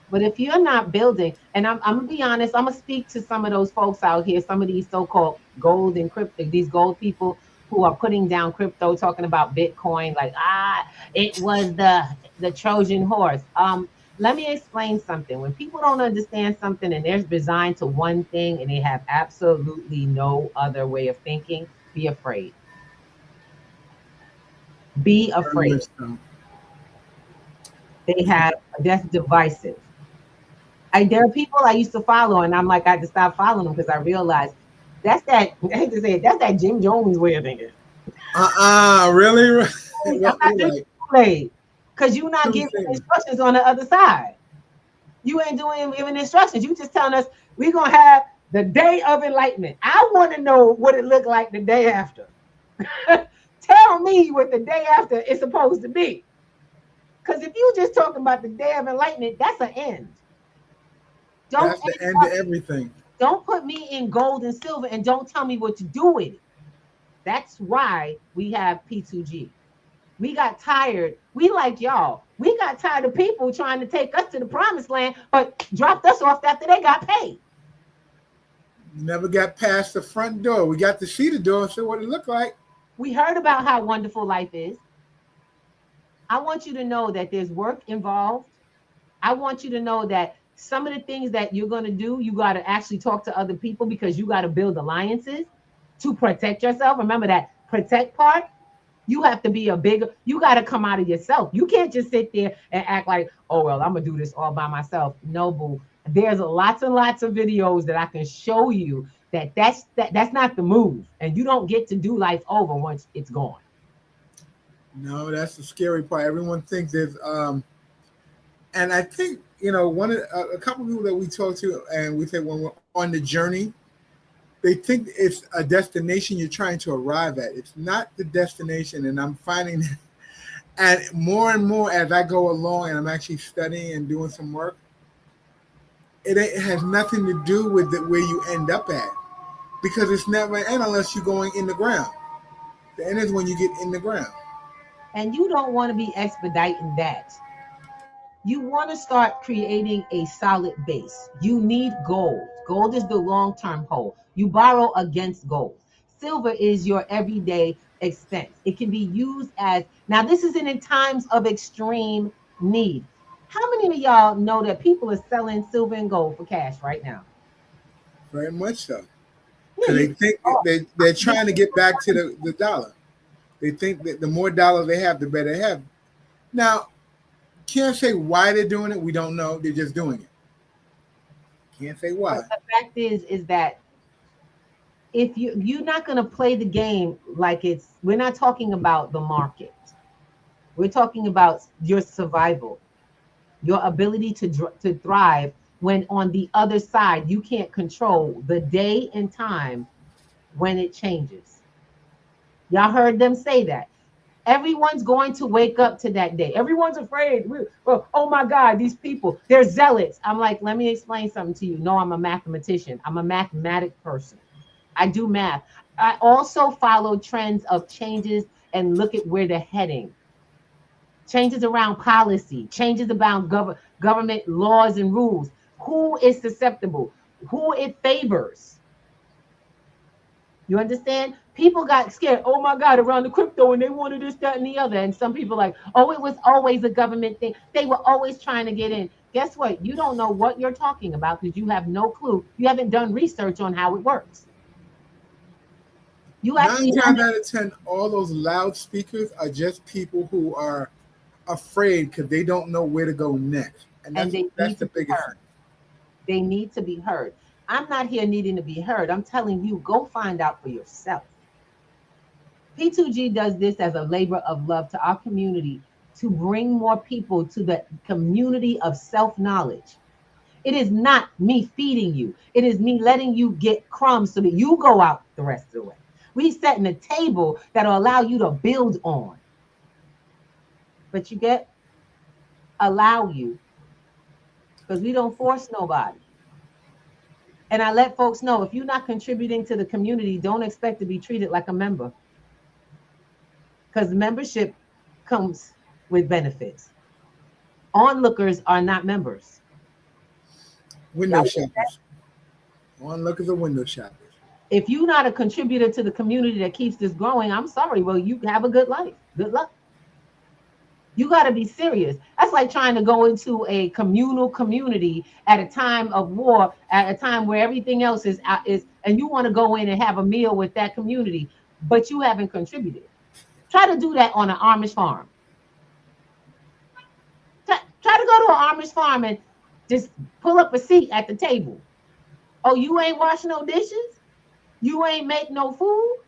But if you're not building, and I'm gonna be honest, I'm gonna speak to some of those folks out here, some of these so-called gold and crypto, these gold people who are putting down crypto, talking about Bitcoin, like, it was the Trojan horse. Let me explain something. When people don't understand something and they're designed to one thing and they have absolutely no other way of thinking, be afraid. Be afraid. That's divisive. There are people I used to follow, and I'm like, I had to stop following them because I realized I hate to say it, that's that Jim Jones way of thinking. Really? I'm not because you're not giving instructions on the other side. You ain't giving instructions. You just telling us we're gonna have the day of enlightenment. I want to know what it looked like the day after. Tell me what the day after is supposed to be. Because if you just talking about the day of enlightenment, that's an end. That's the end of everything. Don't put me in gold and silver and don't tell me what to do with it. That's why we have P2G. We got tired. We like y'all. We got tired of people trying to take us to the promised land, but dropped us off after they got paid. Never got past the front door. We got to see the door and see what it looked like. We heard about how wonderful life is. I want you to know that there's work involved. I want you to know that some of the things that you're going to do, you got to actually talk to other people because you got to build alliances to protect yourself. Remember that protect part. You have to be you got to come out of yourself. You can't just sit there and act like, oh, well, I'm going to do this all by myself. No, boo. There's lots and lots of videos that I can show you that's not the move. And you don't get to do life over once it's gone. No, that's the scary part. Everyone thinks there's, and I think, you know, a couple of people that we talk to and we say when we're on the journey, they think it's a destination you're trying to arrive at. It's not the destination. And I'm finding that, and more as I go along and I'm actually studying and doing some work, it has nothing to do with where you end up at, because it's never end unless you're going in the ground. The end is when you get in the ground. And you don't want to be expediting that. You want to start creating a solid base. You need gold. Gold is the long-term hold. You borrow against gold. Silver is your everyday expense. It can be used as, now this is in times of extreme need. How many of y'all know that people are selling silver and gold for cash right now? Very much so. Yeah, Because they think they're trying to get back to the dollar. They think that the more dollars they have, the better they have. Now, can't say why they're doing it. We don't know. They're just doing it. Can't say why. But the fact is that if you're not going to play the game like it's, we're not talking about the market. We're talking about your survival, your ability to thrive when on the other side you can't control the day and time when it changes. Y'all heard them say that. Everyone's going to wake up to that day. Everyone's afraid. Oh my God, these people, they're zealots. I'm like, let me explain something to you. No, I'm a mathematician. I'm a mathematic person. I do math. I also follow trends of changes and look at where they're heading. Changes around policy, changes around government laws and rules. Who is susceptible? Who it favors? You understand? People got scared. Oh my God, around the crypto, and they wanted this, that, and the other. And some people like, oh, it was always a government thing. They were always trying to get in. Guess what? You don't know what you're talking about because you have no clue. You haven't done research on how it works. You actually 9 times out of 10, all those loudspeakers are just people who are afraid because they don't know where to go next. And that's the biggest thing. They need to be heard. I'm not here needing to be heard. I'm telling you, go find out for yourself. P2G does this as a labor of love to our community to bring more people to the community of self-knowledge. It is not me feeding you. It is me letting you get crumbs so that you go out the rest of the way. We setting a table that'll allow you to build on. But you get, allow you, because we don't force nobody. And I let folks know, if you're not contributing to the community, don't expect to be treated like a member. Because membership comes with benefits. Onlookers are not members. Window shoppers. Onlookers are window shoppers. If you're not a contributor to the community that keeps this growing, I'm sorry. Well, you have a good life. Good luck. You got to be serious. That's like trying to go into a communal community at a time of war, at a time where everything else is, and you want to go in and have a meal with that community, but you haven't contributed. Try to do that on an Amish farm. Try to go to an Amish farm and just pull up a seat at the table. Oh, you ain't wash no dishes? You ain't make no food?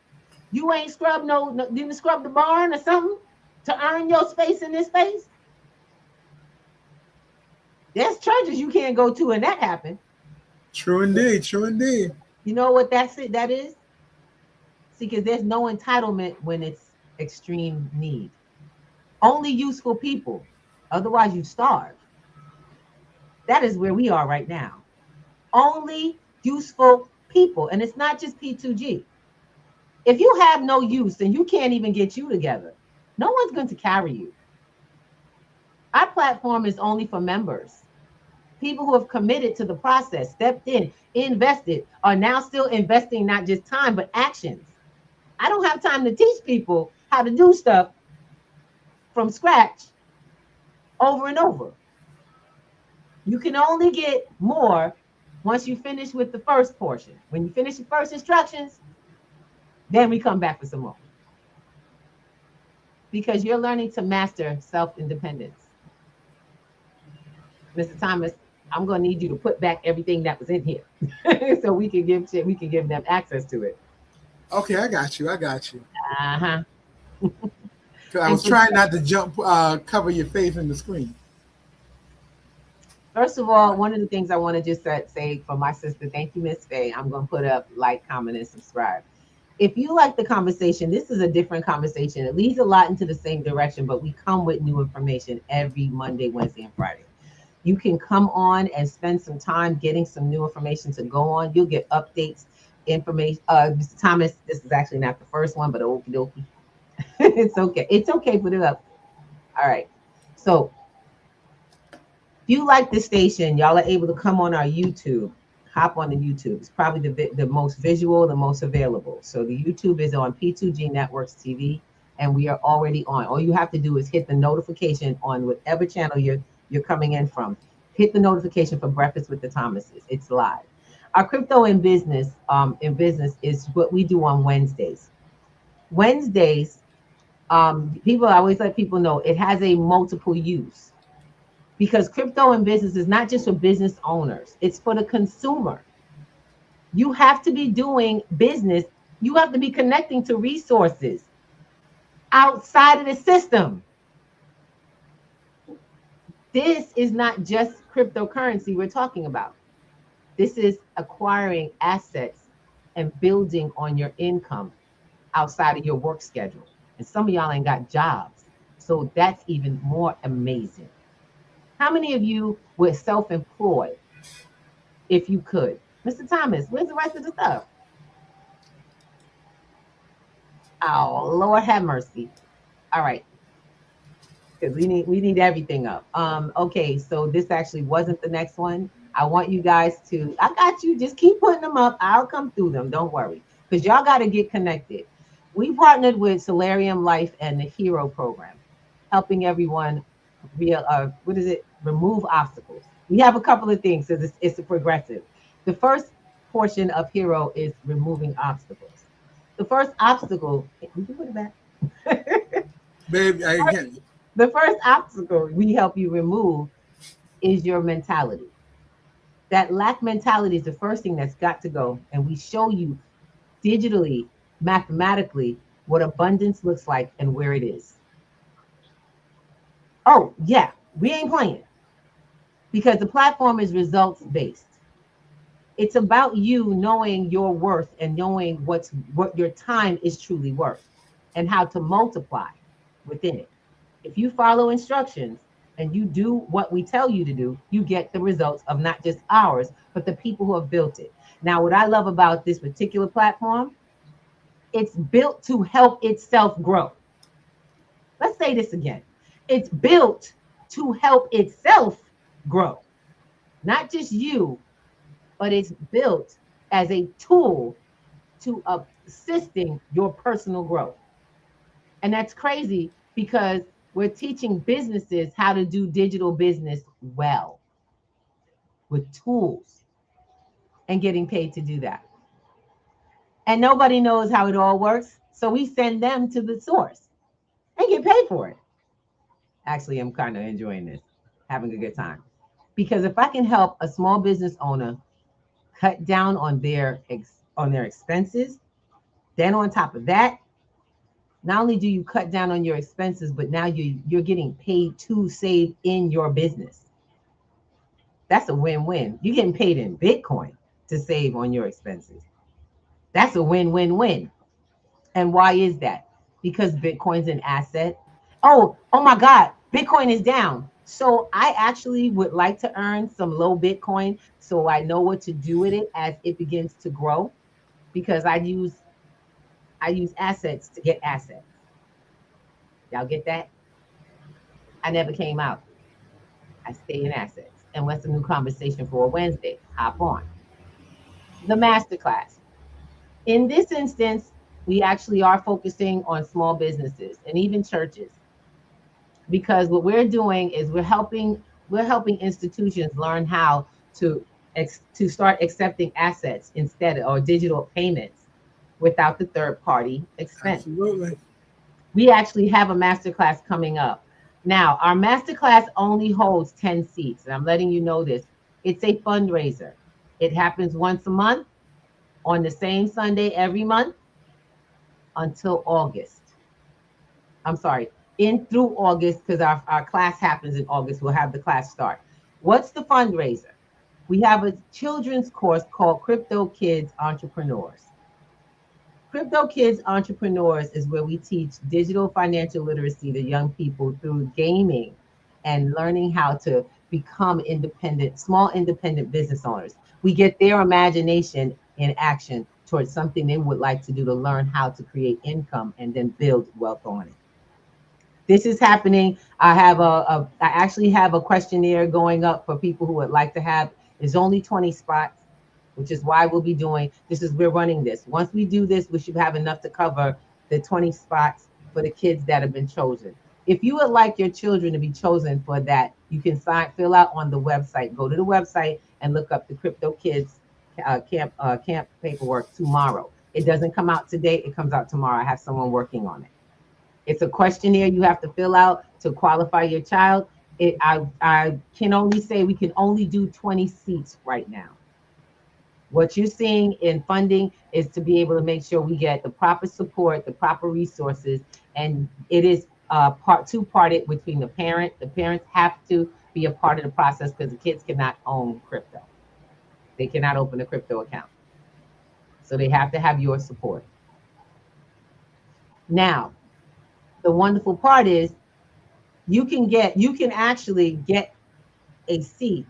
You ain't scrub didn't scrub the barn or something to earn your space in this space? There's churches you can't go to and that happen. True indeed, true indeed. You know what that is? See, because there's no entitlement when it's extreme need. Only useful people. Otherwise, you starve. That is where we are right now. Only useful people. And it's not just P2G. If you have no use and you can't even get you together, no one's going to carry you. Our platform is only for members. People who have committed to the process, stepped in, invested, are now still investing not just time, but actions. I don't have time to teach people how to do stuff from scratch over and over. You can only get more once you finish with the first portion. When you finish the first instructions, then we come back for some more. Because you're learning to master self-independence. Mr. Thomas, I'm going to need you to put back everything that was in here so we can give them access to it. Okay, I got you. Uh-huh. I was trying not to cover your face in the screen. First of all, one of the things I want to just say for my sister, thank you, Miss Faye. I'm going to put up like, comment, and subscribe. If you like the conversation, this is a different conversation. It leads a lot into the same direction, but we come with new information every Monday, Wednesday, and Friday. You can come on and spend some time getting some new information to go on. You'll get updates, information. Mr. Thomas, this is actually not the first one, but okie dokie. It's okay. It's okay. Put it up. All right. So If you like the station, y'all are able to come on our YouTube. Hop on the YouTube. It's probably the most visual, the most available. So the YouTube is on P2G Networks TV, and we are already on. All you have to do is hit the notification on whatever channel you're coming in from. Hit the notification for Breakfast with the Thomases. It's live. Our crypto in business is what we do on Wednesdays. Wednesdays, people, I always let people know it has a multiple use. Because crypto and business is not just for business owners, it's for the consumer. You have to be doing business. You have to be connecting to resources outside of the system. This is not just cryptocurrency we're talking about. This is acquiring assets and building on your income outside of your work schedule. And some of y'all ain't got jobs. So that's even more amazing. How many of you were self-employed if you could? Mr. Thomas, where's the rest of the stuff? Oh, Lord have mercy. All right. Because we need everything up. Okay, so this actually wasn't the next one. I want you guys to, I got you. Just keep putting them up. I'll come through them. Don't worry. Because y'all got to get connected. We partnered with Solarium Life and the Hero Program, helping everyone remove obstacles. We have a couple of things because it's a progressive. The first portion of Hero is removing obstacles. The first obstacle, you can put it back. Babe, I can't. The first obstacle we help you remove is your mentality. That lack mentality is the first thing that's got to go. And we show you digitally, mathematically, what abundance looks like and where it is. Oh, yeah, we ain't playing. Because the platform is results-based. It's about you knowing your worth and knowing what your time is truly worth and how to multiply within it. If you follow instructions and you do what we tell you to do, you get the results of not just ours, but the people who have built it. Now, what I love about this particular platform, it's built to help itself grow. Let's say this again. It's built to help itself grow. Not just you, but it's built as a tool to assisting your personal growth. And that's crazy because we're teaching businesses how to do digital business well with tools and getting paid to do that. And nobody knows how it all works. So we send them to the source and get paid for it. Actually, I'm kind of enjoying this, having a good time. Because if I can help a small business owner cut down on their expenses, then on top of that, not only do you cut down on your expenses, but now you're getting paid to save in your business. That's a win-win. You're getting paid in Bitcoin to save on your expenses. That's a win-win-win. And why is that? Because Bitcoin's an asset. Oh my God, Bitcoin is down. So I actually would like to earn some low Bitcoin so I know what to do with it as it begins to grow, because I use assets to get assets. Y'all get that? I never came out. I stay in assets. And what's a new conversation for a Wednesday? Hop on. The masterclass. In this instance, we actually are focusing on small businesses and even churches, because what we're doing is we're helping institutions learn how to start accepting assets instead of, or digital payments without the third party expense. Absolutely. We actually have a masterclass coming up. Now, our masterclass only holds 10 seats, and I'm letting you know this. It's a fundraiser. It happens once a month on the same Sunday every month until August. I'm sorry, in through August, because our class happens in August. We'll have the class start. What's the fundraiser? We have a children's course called Crypto Kids Entrepreneurs. Crypto Kids Entrepreneurs is where we teach digital financial literacy to young people through gaming and learning how to become independent, small independent business owners. We get their imagination in action towards something they would like to do to learn how to create income and then build wealth on it. This is happening. I actually have a questionnaire going up for people who would like to have. There's only 20 spots, which is why we'll be doing this. We're running this. Once we do this, we should have enough to cover the 20 spots for the kids that have been chosen. If you would like your children to be chosen for that, you can fill out on the website. Go to the website and look up the Crypto Kids camp paperwork tomorrow. It doesn't come out today. It comes out tomorrow. I have someone working on it. It's a questionnaire you have to fill out to qualify your child. I can only say we can only do 20 seats right now. What you're seeing in funding is to be able to make sure we get the proper support, the proper resources, and it is two-parted between the parent. The parents have to be a part of the process because the kids cannot own crypto. They cannot open a crypto account. So they have to have your support. Now, the wonderful part is you can actually get a seat.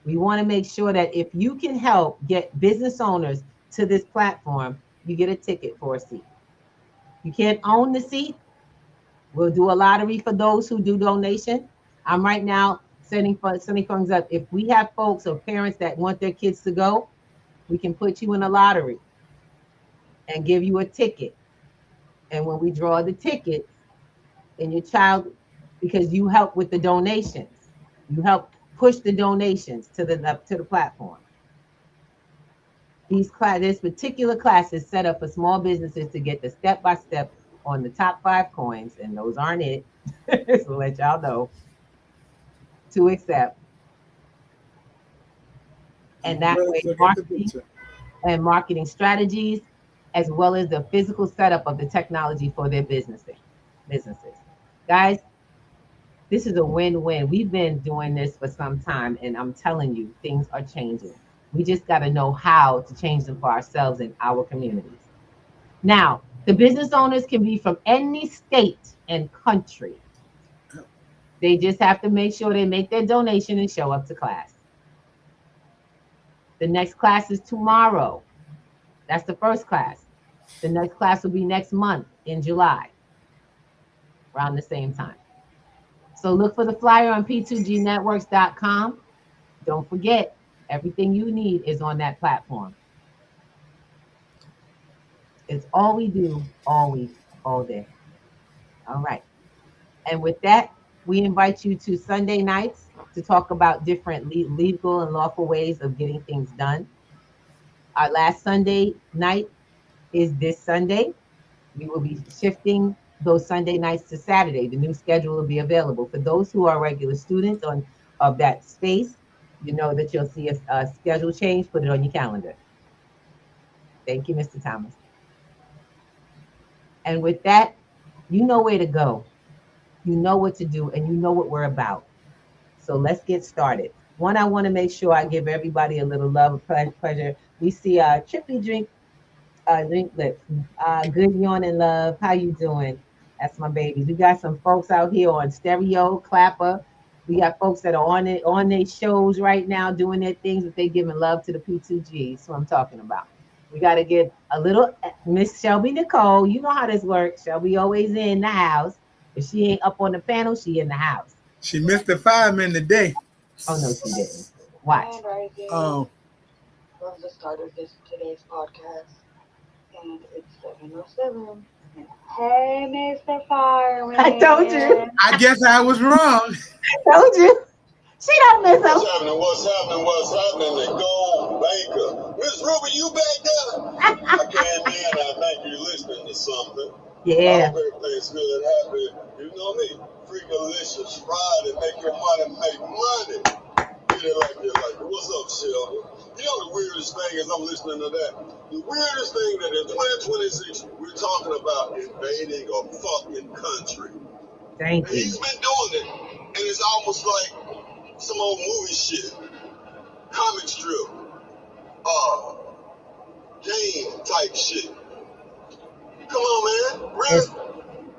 We want to make sure that if you can help get business owners to this platform, you get a ticket for a seat. You can't own the seat. We'll do a lottery for those who do donation. I'm right now sending funds up. If we have folks or parents that want their kids to go, we can put you in a lottery and give you a ticket. And when we draw the tickets, and your child, because you help with the donations, you help push the donations to the platform. This particular class is set up for small businesses to get the step-by-step on the top 5 coins, and those aren't it. So let y'all know to accept. And that way, marketing strategies, as well as the physical setup of the technology for their businesses. Guys, this is a win-win. We've been doing this for some time, and I'm telling you, things are changing. We just got to know how to change them for ourselves and our communities. Now, the business owners can be from any state and country. They just have to make sure they make their donation and show up to class. The next class is tomorrow. That's the first class. The next class will be next month in July, around the same time. So look for the flyer on p2gnetworks.com. Don't forget, everything you need is on that platform. It's all we do, all week, all day. All right. And with that, we invite you to Sunday nights to talk about different legal and lawful ways of getting things done. Our last Sunday night is this Sunday. We will be shifting those Sunday nights to Saturday. The new schedule will be available. For those who are regular students of that space, you know that you'll see a schedule change. Put it on your calendar. Thank you, Mr. Thomas. And with that, you know where to go. You know what to do, and you know what we're about. So let's get started. One, I want to make sure I give everybody a little love and pleasure. We see Trippy Drink Lips. Good yawning love. How you doing? That's my babies. We got some folks out here on stereo, clapper. We got folks that are on their shows right now doing their things, but they giving love to the P2G. That's what I'm talking about. We got to give a little Miss Shelby Nicole. You know how this works. Shelby always in the house. If she ain't up on the panel, she in the house. She missed the 5-minute a day. Oh no, she didn't. Watch. Oh. From the start of today's podcast, and it's 7:07. Hey, Mr. Fireman. I told you. I guess I was wrong. Told you. She don't miss us. What's happening? The Gold Banker. Miss Ruby, you back there? I came in. I think you're listening to something. Yeah. Everything's good, happy. You know me. Freakalicious Friday. Make your money, make money. Get it like that. What's up, Shelby? You know the weirdest thing is I'm listening to that. The weirdest thing that in 2026 we're talking about invading a fucking country. Thank you. He's been doing it, and it's almost like some old movie shit, comic strip, game type shit. Come on, man. Really?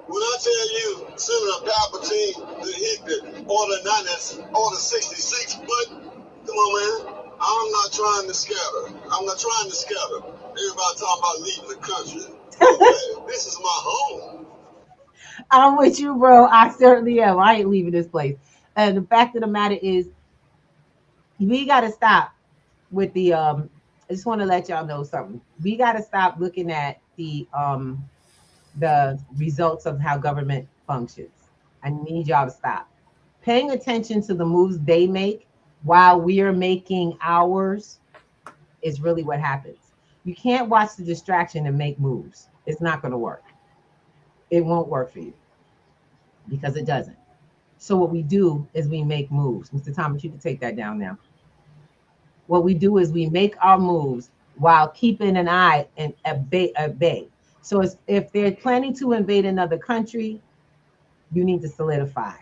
When I tell you Senator Palpatine that hit the order 66 button, come on, man. I'm not trying to scatter. Everybody talking about leaving the country. This is my home. I'm with you, bro. I certainly am. I ain't leaving this place. And the fact of the matter is, we got to stop with the I just want to let y'all know something. We got to stop looking at the results of how government functions. I need y'all to stop paying attention to the moves they make while we are making ours. Is really what happens. You can't watch the distraction and make moves. It's not going to work. It won't work for you because it doesn't. So what we do is we make moves. Mr. Thomas, you can take that down now. What we do is we make our moves while keeping an eye and at bay. So if they're planning to invade another country, you need to solidify.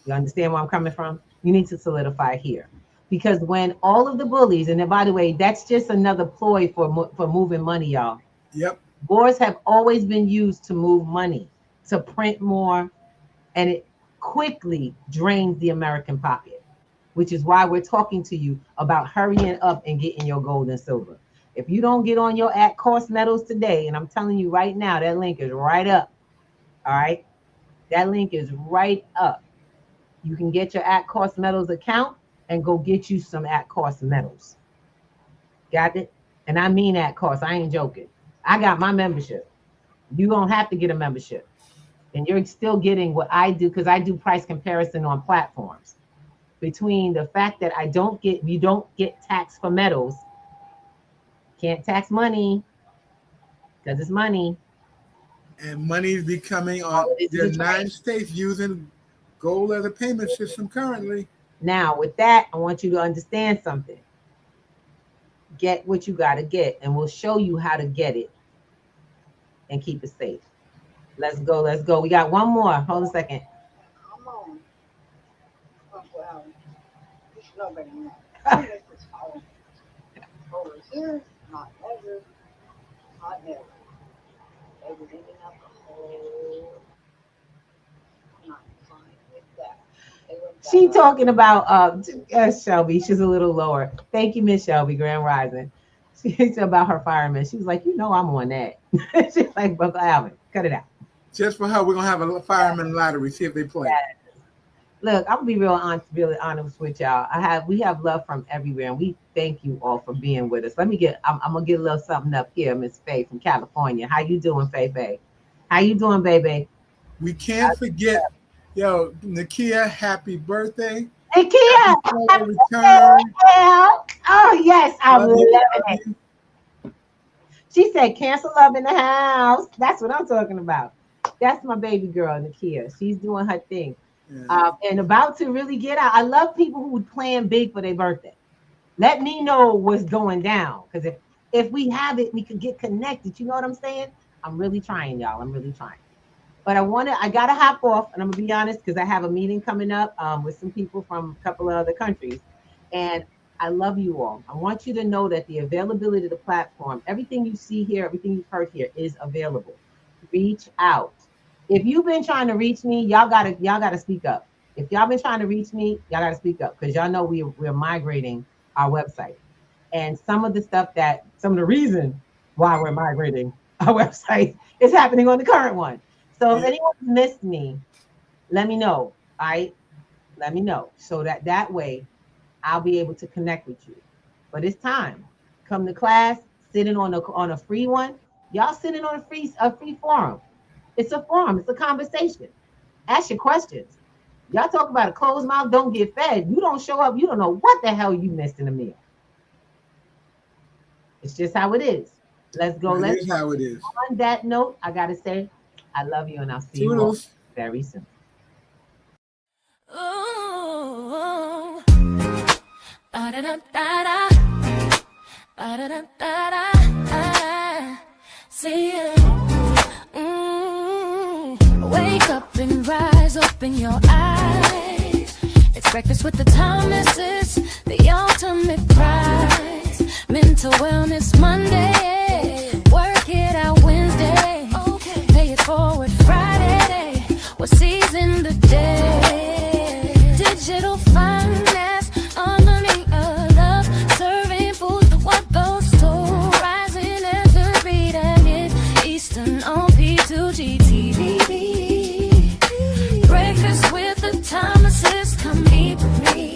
You understand where I'm coming from? You need to solidify here. Because when all of the bullies, and then by the way, that's just another ploy for moving money, y'all. Yep. Wars have always been used to move money, to print more, and it quickly drains the American pocket, which is why we're talking to you about hurrying up and getting your gold and silver. If you don't get on your at-cost metals today, and I'm telling you right now, that link is right up, all right? That link is right up. You can get your at-cost metals account and go get you some at-cost metals. Got it? And I mean at-cost, I ain't joking. I got my membership. You don't have to get a membership. And you're still getting what I do, because I do price comparison on platforms. Between the fact that you don't get taxed for metals, can't tax money, because it's money. And money is becoming on the United States using gold as a payment system currently. Now, with that, I want you to understand something. Get what you got to get, and we'll show you how to get it and keep it safe. Let's go. Let's go. We got one more. Hold a second. Come on. Well, you should know better than that. Over here, not ever. Not never. They were ending up a whole. I'm not fine with that. She talking about Shelby. She's a little lower. Thank you, Miss Shelby, Grand Rising. She's about her fireman. She was like, you know, I'm on that. She's like, Uncle Alvin, cut it out. Just for her, we're gonna have a fireman lottery. See if they play. Look, I'm gonna be really honest with y'all. We have love from everywhere, and we thank you all for being with us. I'm gonna get a little something up here, Miss Faye from California. How you doing, Faye? How you doing, baby? We can't forget, yo, Nakia, happy birthday. Nakia, happy return. Oh yes, I'm loving it. She said, "Cancel love in the house." That's what I'm talking about. That's my baby girl, Nakia. She's doing her thing. Yeah. And about to really get out. I love people who plan big for their birthday. Let me know what's going down, because if we have it, we can get connected. You know what I'm saying? I'm really trying, y'all. I'm really trying. But I gotta hop off, and I'm gonna be honest, because I have a meeting coming up with some people from a couple of other countries, and I love you all. I want you to know that the availability of the platform, everything you see here, everything you've heard here is available. Reach out. If you've been trying to reach me, y'all gotta speak up. If y'all been trying to reach me, y'all gotta speak up, because y'all know we're migrating our website, and some of the reason why we're migrating our website is happening on the current one. So if anyone missed me, let me know. All right, let me know, so that way I'll be able to connect with you. But it's time. Come to class, sitting on a free one. Y'all sitting on a free forum. It's a forum. It's a conversation. Ask your questions. Y'all talk about a closed mouth, don't get fed. You don't show up, you don't know what the hell you missed in a meal. It's just how it is. Let's go. Let's go. How it is. On that note, I gotta say, I love you, and I'll see you all very soon. Ooh, see you. Wake up and rise, open your eyes. It's breakfast with the Thomases, the ultimate prize. Mental Wellness Monday, work it out Wednesday, pay it forward Friday, we're seizing the day. Digital finance, unlearning a love, serving food for what those stole, rising as the beat and it Eastern on P2G TV. breakfast with the time assist. Come eat with me.